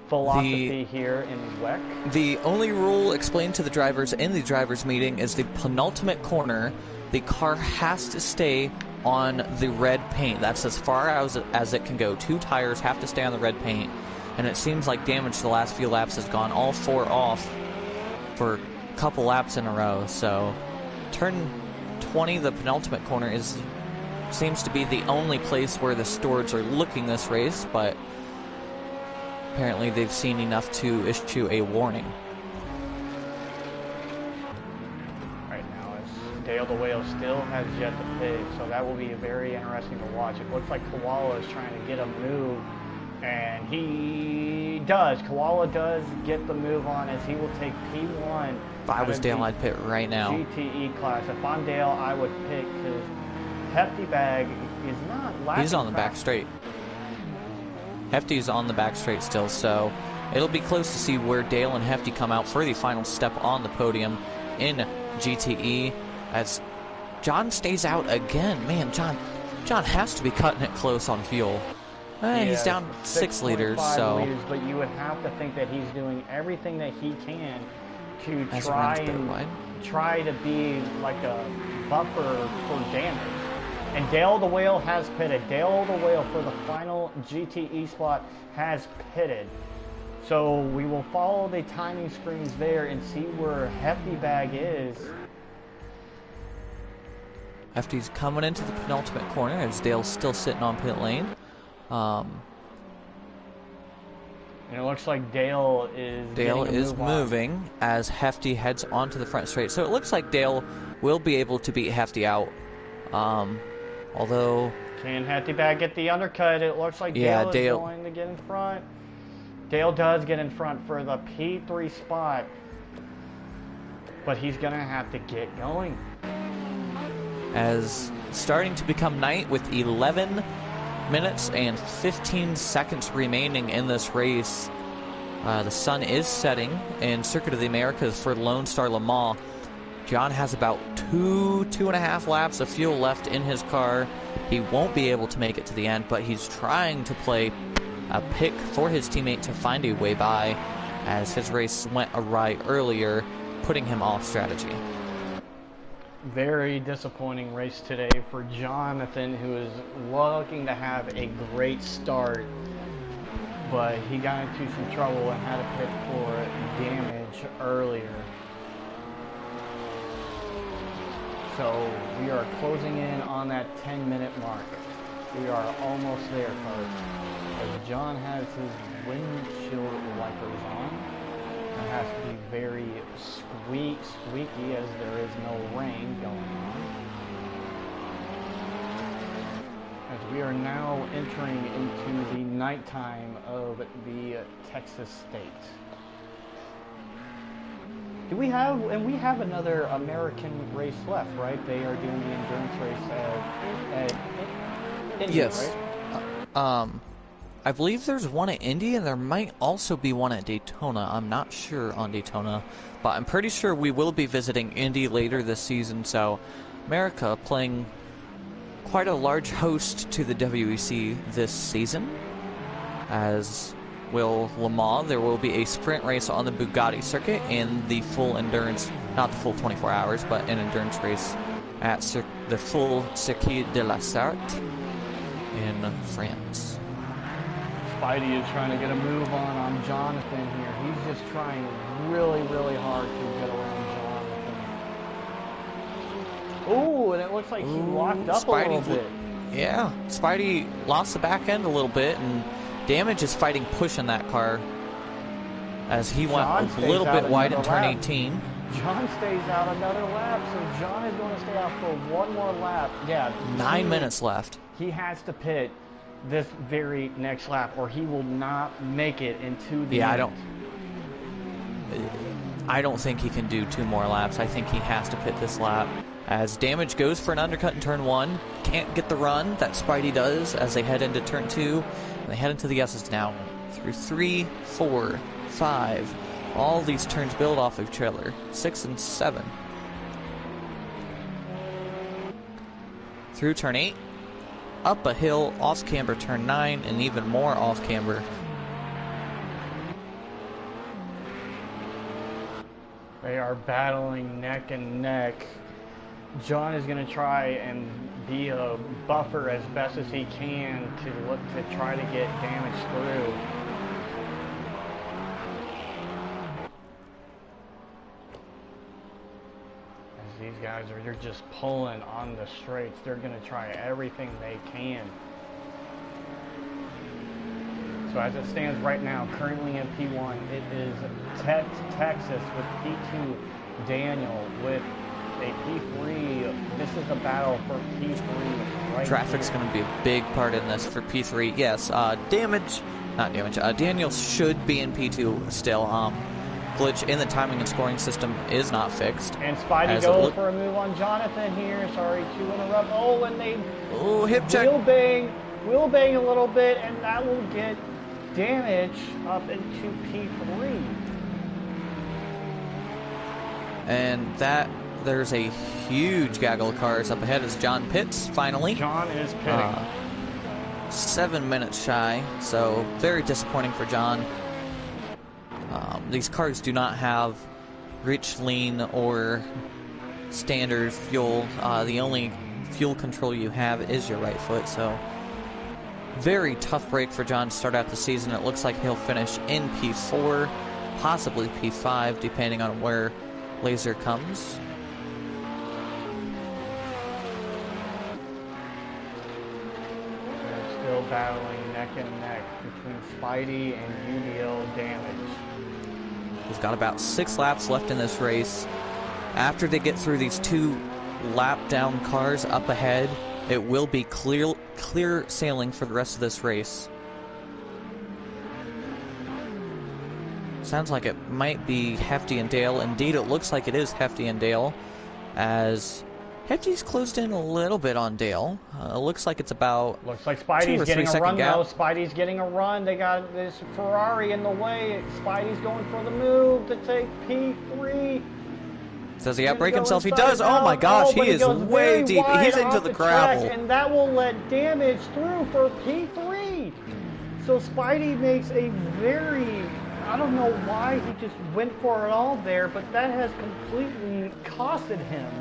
Speaker 1: philosophy here in WEC.
Speaker 2: The only rule explained to the drivers in the drivers' meeting is the penultimate corner. The car has to stay on the red paint. That's as far as it can go. 2 tires have to stay on the red paint. And it seems like Damage the last few laps has gone all 4 off for a couple laps in a row. So turn 20, the penultimate corner, seems to be the only place where the stewards are looking this race, but apparently they've seen enough to issue a warning.
Speaker 1: Right now, Dale the Whale still has yet to pit, so that will be very interesting to watch. It looks like Koala is trying to get a move, and he does. Koala does get the move on as he will take P1.
Speaker 2: If I was Dale, I'd pit right now.
Speaker 1: GTE class. If I'm Dale, I would pit because Hefty Bag is not lagging.
Speaker 2: He's on the back straight. Hefty's on the back straight still, so it'll be close to see where Dale and Hefty come out for the final step on the podium in GTE as John stays out again. Man, John has to be cutting it close on fuel. He's down 6 liters, so...
Speaker 1: liters, but you would have to think that he's doing everything that he can to try to be like a buffer for damage. And Dale the Whale has pitted. Dale the Whale for the final GTE spot has pitted. So we will follow the timing screens there and see where Hefty Bag is.
Speaker 2: Hefty's coming into the penultimate corner as Dale's still sitting on pit lane. And
Speaker 1: it looks like Dale is
Speaker 2: moving as Hefty heads onto the front straight. So it looks like Dale will be able to beat Hefty out. Although...
Speaker 1: Can Hefty Bag get the undercut? It looks like Dale is going to get in front. Dale does get in front for the P3 spot. But he's going to have to get going.
Speaker 2: As starting to become night with 11 minutes and 15 seconds remaining in this race. The sun is setting in Circuit of the Americas for Lone Star Le Mans. John has about 2.5 laps of fuel left in his car. He won't be able to make it to the end, but he's trying to play a pick for his teammate to find a way by as his race went awry earlier, putting him off strategy.
Speaker 1: Very disappointing race today for Jonathan, who is looking to have a great start, but he got into some trouble and had to pit for damage earlier. So we are closing in on that 10-minute mark. We are almost there, folks. As John has his windshield wipers on, it has to be very squeaky as there is no rain going on. As we are now entering into the nighttime of the Texas state. We have another American race left, right? They are doing the endurance race at Indy,
Speaker 2: yes.
Speaker 1: Right?
Speaker 2: I believe there's one at Indy, and there might also be one at Daytona. I'm not sure on Daytona, but I'm pretty sure we will be visiting Indy later this season. So, America playing quite a large host to the WEC this season, as will Le Mans. There will be a sprint race on the Bugatti circuit and the full endurance, not the full 24 hours, but an endurance race at the full Circuit de la Sarthe in France.
Speaker 1: Spidey is trying to get a move on Jonathan here. He's just trying really, really hard to get around Jonathan. Ooh, and it looks like he locked up
Speaker 2: Spidey,
Speaker 1: a little bit.
Speaker 2: Yeah, Spidey lost the back end a little bit, and Damage is fighting pushing that car as he went a little bit wide in turn 18.
Speaker 1: John stays out another lap, so John is going to stay out for one more lap. Yeah.
Speaker 2: 9 minutes left.
Speaker 1: He has to pit this very next lap, or he will not make it into the end.
Speaker 2: I don't think he can do 2 more laps. I think he has to pit this lap. As Damage goes for an undercut in turn 1. Can't get the run that Spidey does as they head into turn 2. And they head into the S's now. Through 3, 4, 5. All these turns build off of each other. 6 and 7. Through turn 8. Up a hill, off camber turn 9, and even more off camber.
Speaker 1: They are battling neck and neck. John is going to try and be a buffer as best as he can to look to try to get Damage through. As these guys they're just pulling on the straights. They're going to try everything they can. So as it stands right now, currently in P1, it is Texas with P2, Daniel with a P3. This is the battle for P3 right
Speaker 2: Traffic's going to be a big part in this for P3. Yes, Daniel should be in P2 still. Glitch in the timing and scoring system is not fixed.
Speaker 1: And Spidey goes for a move on Jonathan here. Sorry to interrupt. Oh, and they
Speaker 2: hip check.
Speaker 1: Wheel bang a little bit, and that will get Damage up into P3.
Speaker 2: And there's a huge gaggle of cars up ahead as John pits, finally.
Speaker 1: John is pitting.
Speaker 2: 7 minutes shy, so very disappointing for John. These cars do not have rich, lean, or standard fuel. The only fuel control you have is your right foot, so very tough break for John to start out the season. It looks like he'll finish in P4, possibly P5, depending on where Laser comes.
Speaker 1: They're still battling neck and neck between Spidey and UDL Damage.
Speaker 2: He's got about 6 laps left in this race. After they get through these 2 lap down cars up ahead, it will be clear sailing for the rest of this race. Sounds like it might be Hefty and Dale. Indeed, it looks like it is Hefty and Dale, as Hefty's closed in a little bit on Dale. Looks like it's about
Speaker 1: Looks like Spidey's getting a run,
Speaker 2: gap.
Speaker 1: though. Spidey's getting a run. They got this Ferrari in the way. Spidey's going for the move to take P3.
Speaker 2: Does he outbrake himself? He does. Oh my gosh, he is way deep. He's into the gravel.
Speaker 1: And that will let Damage through for P3. So Spidey makes a very, I don't know why he just went for it all there, but that has completely costed him.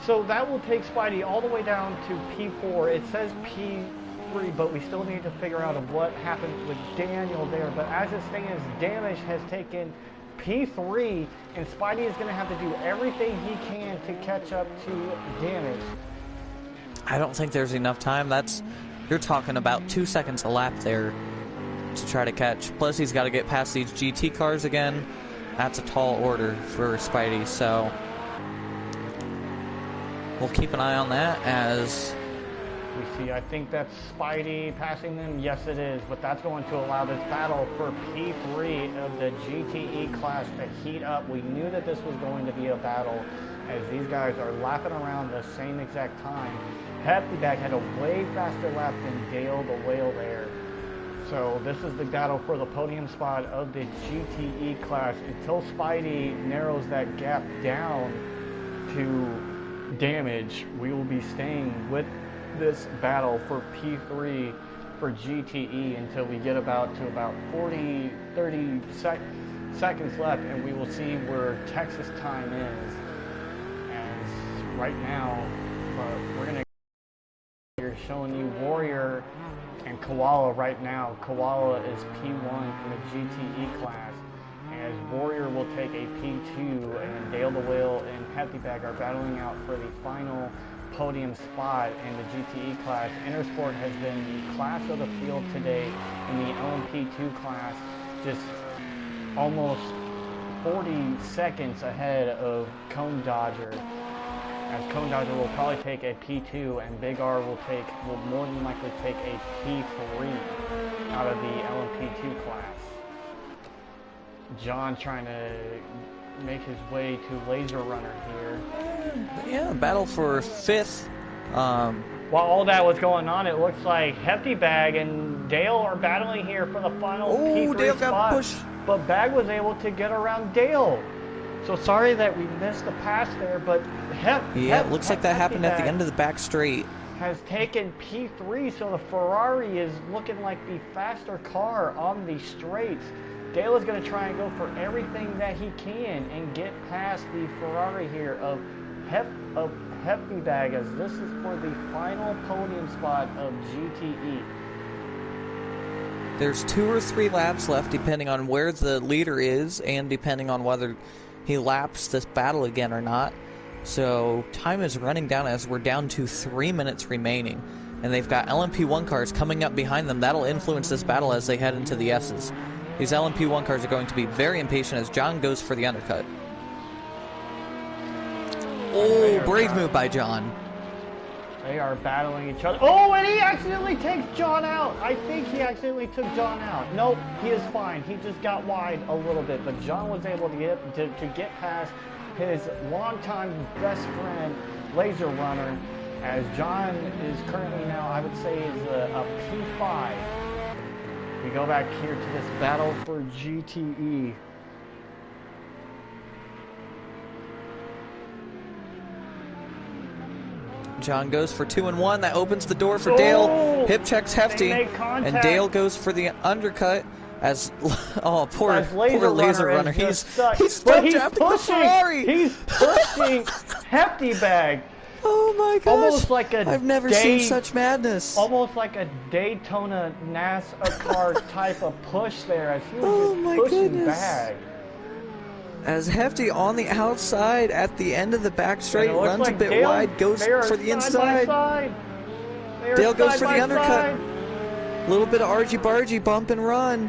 Speaker 1: So that will take Spidey all the way down to P4. It says P3, but we still need to figure out what happened with Daniel there. But as it stands, Damage has taken P3, and Spidey is going to have to do everything he can to catch up to Damage.
Speaker 2: I don't think there's enough time. You're talking about 2 seconds a lap there to try to catch. Plus, he's got to get past these GT cars again. That's a tall order for Spidey, so we'll keep an eye on that as
Speaker 1: we see. I think that's Spidey passing them. Yes, it is, but that's going to allow this battle for P3 of the GTE class to heat up. We knew that this was going to be a battle as these guys are lapping around the same exact time. Hefty Bag had a way faster lap than Dale the Whale there. So this is the battle for the podium spot of the GTE class until Spidey narrows that gap down to Damage. We will be staying with this battle for P3 for GTE until we get about 30 seconds left, and we will see where Texas time is. As right now, we're going to showing you Warrior and Koala right now. Koala is P1 in the GTE class, as Warrior will take a P2, and Dale the Whale and Hefty Bag are battling out for the final podium spot in the GTE class. Intersport has been the class of the field today in the LMP2 class, just almost 40 seconds ahead of Cone Dodger, as Cone Dodger will probably take a P2 and Big R will more than likely take a P3 out of the LMP2 class. John trying to make his way to Laser Runner here.
Speaker 2: Yeah, battle for 5th.
Speaker 1: While all that was going on, it looks like Hefty Bag and Dale are battling here for the final P3
Speaker 2: Dale
Speaker 1: spot.
Speaker 2: got pushed.
Speaker 1: But Bag was able to get around Dale. So sorry that we missed the pass there, but
Speaker 2: it looks like that happened at the end of the back straight.
Speaker 1: Has taken P3, so the Ferrari is looking like the faster car on the straights. Dale is going to try and go for everything that he can and get past the Ferrari here of Hefty Bag, as this is for the final podium spot of GTE.
Speaker 2: There's 2 or 3 laps left, depending on where the leader is and depending on whether he laps this battle again or not. So time is running down as we're down to 3 minutes remaining. And they've got LMP1 cars coming up behind them. That'll influence this battle as they head into the S's. These LMP1 cars are going to be very impatient as John goes for the undercut. Oh, brave move by John.
Speaker 1: They are battling each other. Oh, and he accidentally takes John out. I think he accidentally took John out. Nope, he is fine. He just got wide a little bit, but John was able to get past his longtime best friend, Laser Runner, as John is currently now, I would say, is a P5. We go back here to this battle for GTE.
Speaker 2: John goes for 2 and 1. That opens the door for Dale. Hip checks Hefty, and Dale goes for the undercut. As poor Laser Runner. He's stuck after the Ferrari.
Speaker 1: He's pushing Hefty Bag.
Speaker 2: Oh my gosh!
Speaker 1: Almost like
Speaker 2: I've never seen such madness.
Speaker 1: Almost like a Daytona NASCAR type of push there, as he was just pushing Bag.
Speaker 2: As Hefty on the outside at the end of the back straight, runs a bit wide, goes for the inside. Dale goes for the undercut. A little bit of argy-bargy bump and run.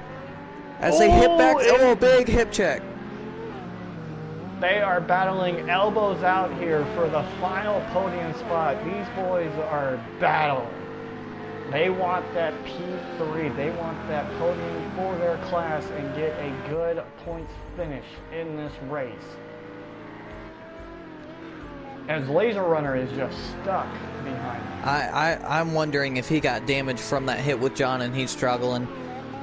Speaker 2: As they hit back, big hip check.
Speaker 1: They are battling elbows out here for the final podium spot. These boys are battling. They want that P3. They want that podium for their class and get a good points finish in this race. As Laser Runner is just stuck behind him.
Speaker 2: I'm wondering if he got damaged from that hit with John and he's struggling.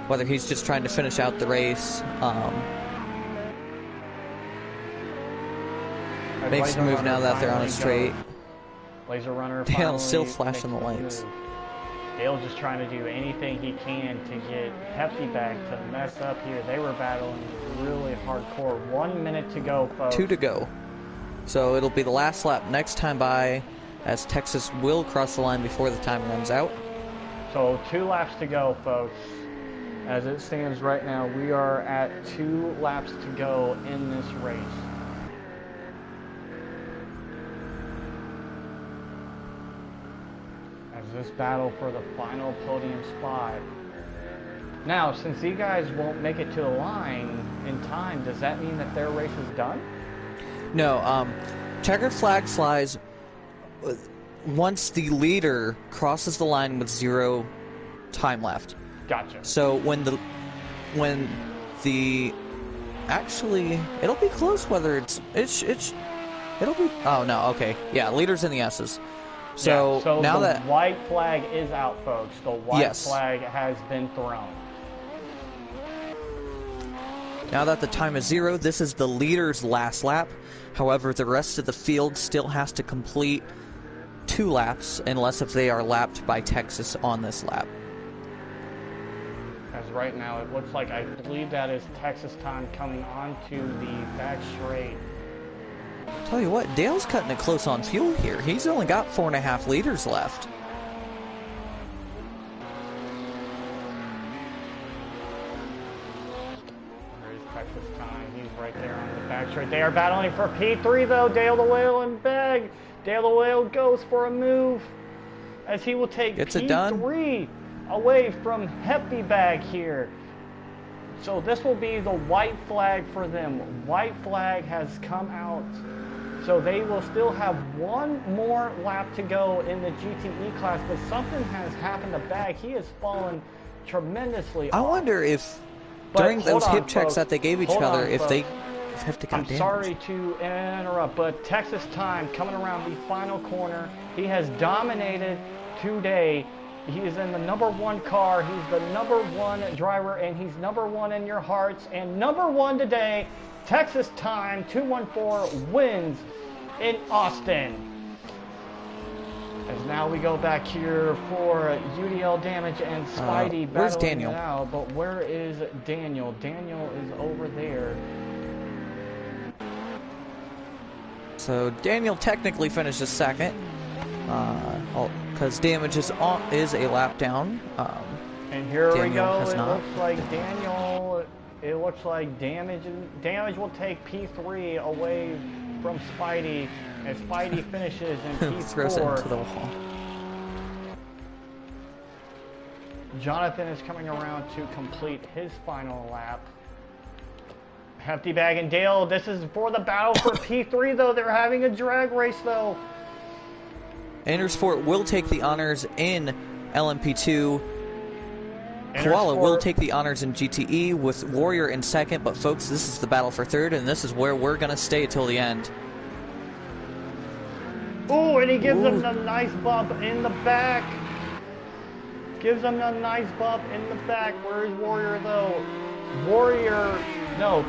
Speaker 2: Whether he's just trying to finish out the race. Makes a move now that they're on a straight.
Speaker 1: Laser Runner
Speaker 2: Dale still flashing the lights.
Speaker 1: Dale just trying to do anything he can to get Hefty Bag to mess up here. They were battling really hardcore. 1 minute to go, folks.
Speaker 2: 2 to go. So it'll be the last lap next time by, as Texas will cross the line before the time runs out.
Speaker 1: So 2 laps to go, folks. As it stands right now, we are at 2 laps to go in this race. As this battle for the final podium spot. Now, since you guys won't make it to the line in time, does that mean that their race is done?
Speaker 2: No, checkered flag flies once the leader crosses the line with 0 time left.
Speaker 1: Gotcha.
Speaker 2: So when the actually it'll be close whether it'll be leaders in the S's. So, now
Speaker 1: the
Speaker 2: that
Speaker 1: white flag is out, folks. The white flag has been thrown.
Speaker 2: Now that the time is 0, this is the leader's last lap. However, the rest of the field still has to complete 2 laps unless if they are lapped by Texas on this lap.
Speaker 1: As right now, it looks like I believe that is Texas time coming onto the back straight.
Speaker 2: Tell you what, Dale's cutting it close on fuel here. He's only got 4.5 liters left.
Speaker 1: There's Texas time. He's right there on the back straight. They are battling for P3 though. Dale the Whale and Bag. Dale the Whale goes for a move as he will take P3 away from Hefty Bag here. So this will be the white flag for them. White flag has come out. So they will still have 1 more lap to go in the GTE class, but something has happened to Bag. He has fallen tremendously off.
Speaker 2: I wonder if during those hip checks that they gave each other, if they have to get
Speaker 1: damaged. I'm sorry to interrupt, but Texas Time coming around the final corner. He has dominated today. He is in the #1 car. He's the #1 driver, and he's #1 in your hearts. And #1 today, Texas Time 214 wins in Austin. As now we go back here for UDL Damage and Spidey
Speaker 2: where's
Speaker 1: battling
Speaker 2: Daniel?
Speaker 1: it out. But where is Daniel? Daniel is over there.
Speaker 2: So Daniel technically finishes second, because Damage is a lap down.
Speaker 1: And here
Speaker 2: Daniel
Speaker 1: we go.
Speaker 2: has
Speaker 1: It
Speaker 2: not.
Speaker 1: looks like Daniel. It looks like Damage will take P3 away from Spidey, as Spidey finishes in P4.
Speaker 2: Throws it into the wall.
Speaker 1: Jonathan is coming around to complete his final lap. Hefty Bag and Dale, this is for the battle for P3 though. They're having a drag race though.
Speaker 2: Intersport will take the honors in LMP2. Koala will take the honors in GTE with Warrior in second, but folks, this is the battle for third, and this is where we're going to stay till the end.
Speaker 1: Ooh, and he gives him a nice bump in the back. Gives him a nice bump in the back. Where is Warrior though?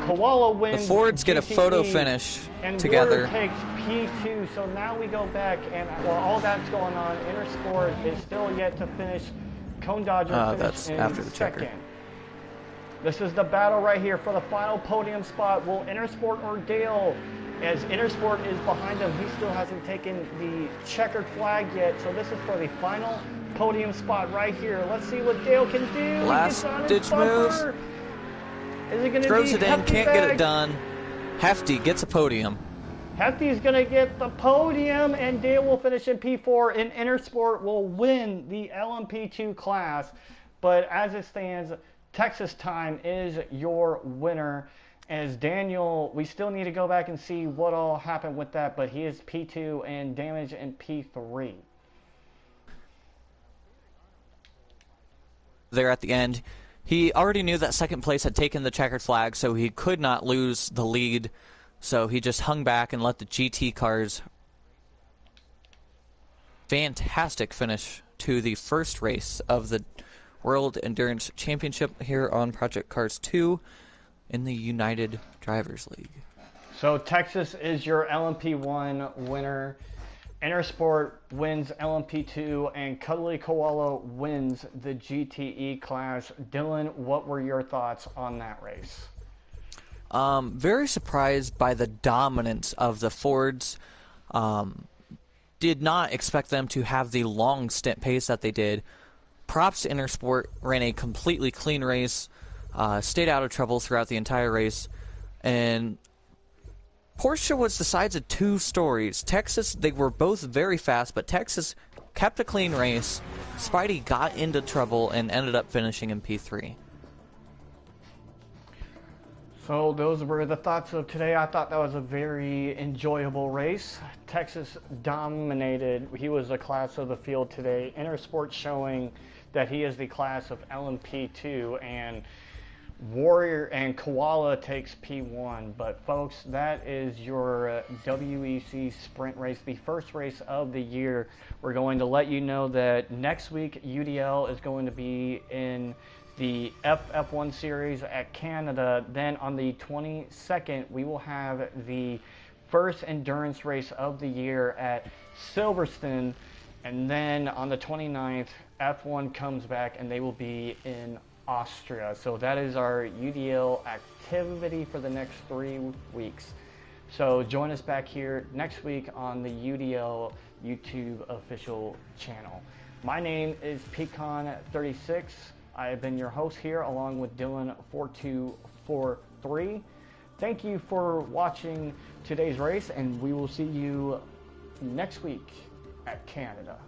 Speaker 1: Koala wins.
Speaker 2: The Fords get a photo finish together.
Speaker 1: Warrior takes P2, so now we go back, and while all that's going on, Intersport is still yet to finish. Cone Dodger finished in
Speaker 2: after the
Speaker 1: second.
Speaker 2: checker.
Speaker 1: This is the battle right here for the final podium spot. Will Intersport or Dale? As Intersport is behind him, he still hasn't taken the checkered flag yet, so this is for the final podium spot right here. Let's see what Dale can do.
Speaker 2: Last ditch move.
Speaker 1: Is it going to
Speaker 2: Throws it in, can't get it done. Hefty gets a podium.
Speaker 1: Hefty's going to get the podium, and Dale will finish in P4, and Intersport will win the LMP2 class. But as it stands, Texas Time is your winner. As Daniel, we still need to go back and see what all happened with that, but he is P2 and Damage in P3.
Speaker 2: There at the end, he already knew that second place had taken the checkered flag, so he could not lose the lead. So he just hung back and let the GT cars. Fantastic finish to the first race of the World Endurance Championship here on Project Cars 2 in the United Drivers League.
Speaker 1: So Texas is your LMP1 winner. Intersport wins LMP2, and Cuddly Koala wins the GTE class. Dylan, what were your thoughts on that race?
Speaker 2: Very surprised by the dominance of the Fords. Did not expect them to have the long stint pace that they did. Props to Intersport, ran a completely clean race, stayed out of trouble throughout the entire race, and Porsche was the sides of two stories. Texas, they were both very fast, but Texas kept a clean race. Spidey got into trouble and ended up finishing in P3.
Speaker 1: So those were the thoughts of today. I thought that was a very enjoyable race. Texas dominated. He was the class of the field today. Intersport showing that he is the class of LMP2, and Warrior and Koala takes P1. But folks, that is your WEC sprint race, the first race of the year. We're going to let you know that next week UDL is going to be in the F1 series at Canada. Then on the 22nd, we will have the first endurance race of the year at Silverstone. And then on the 29th, F1 comes back and they will be in Austria. So that is our UDL activity for the next 3 weeks. So join us back here next week on the UDL YouTube official channel. My name is Pecan36. I have been your host here along with Dylan4243. Thank you for watching today's race, and we will see you next week at Canada.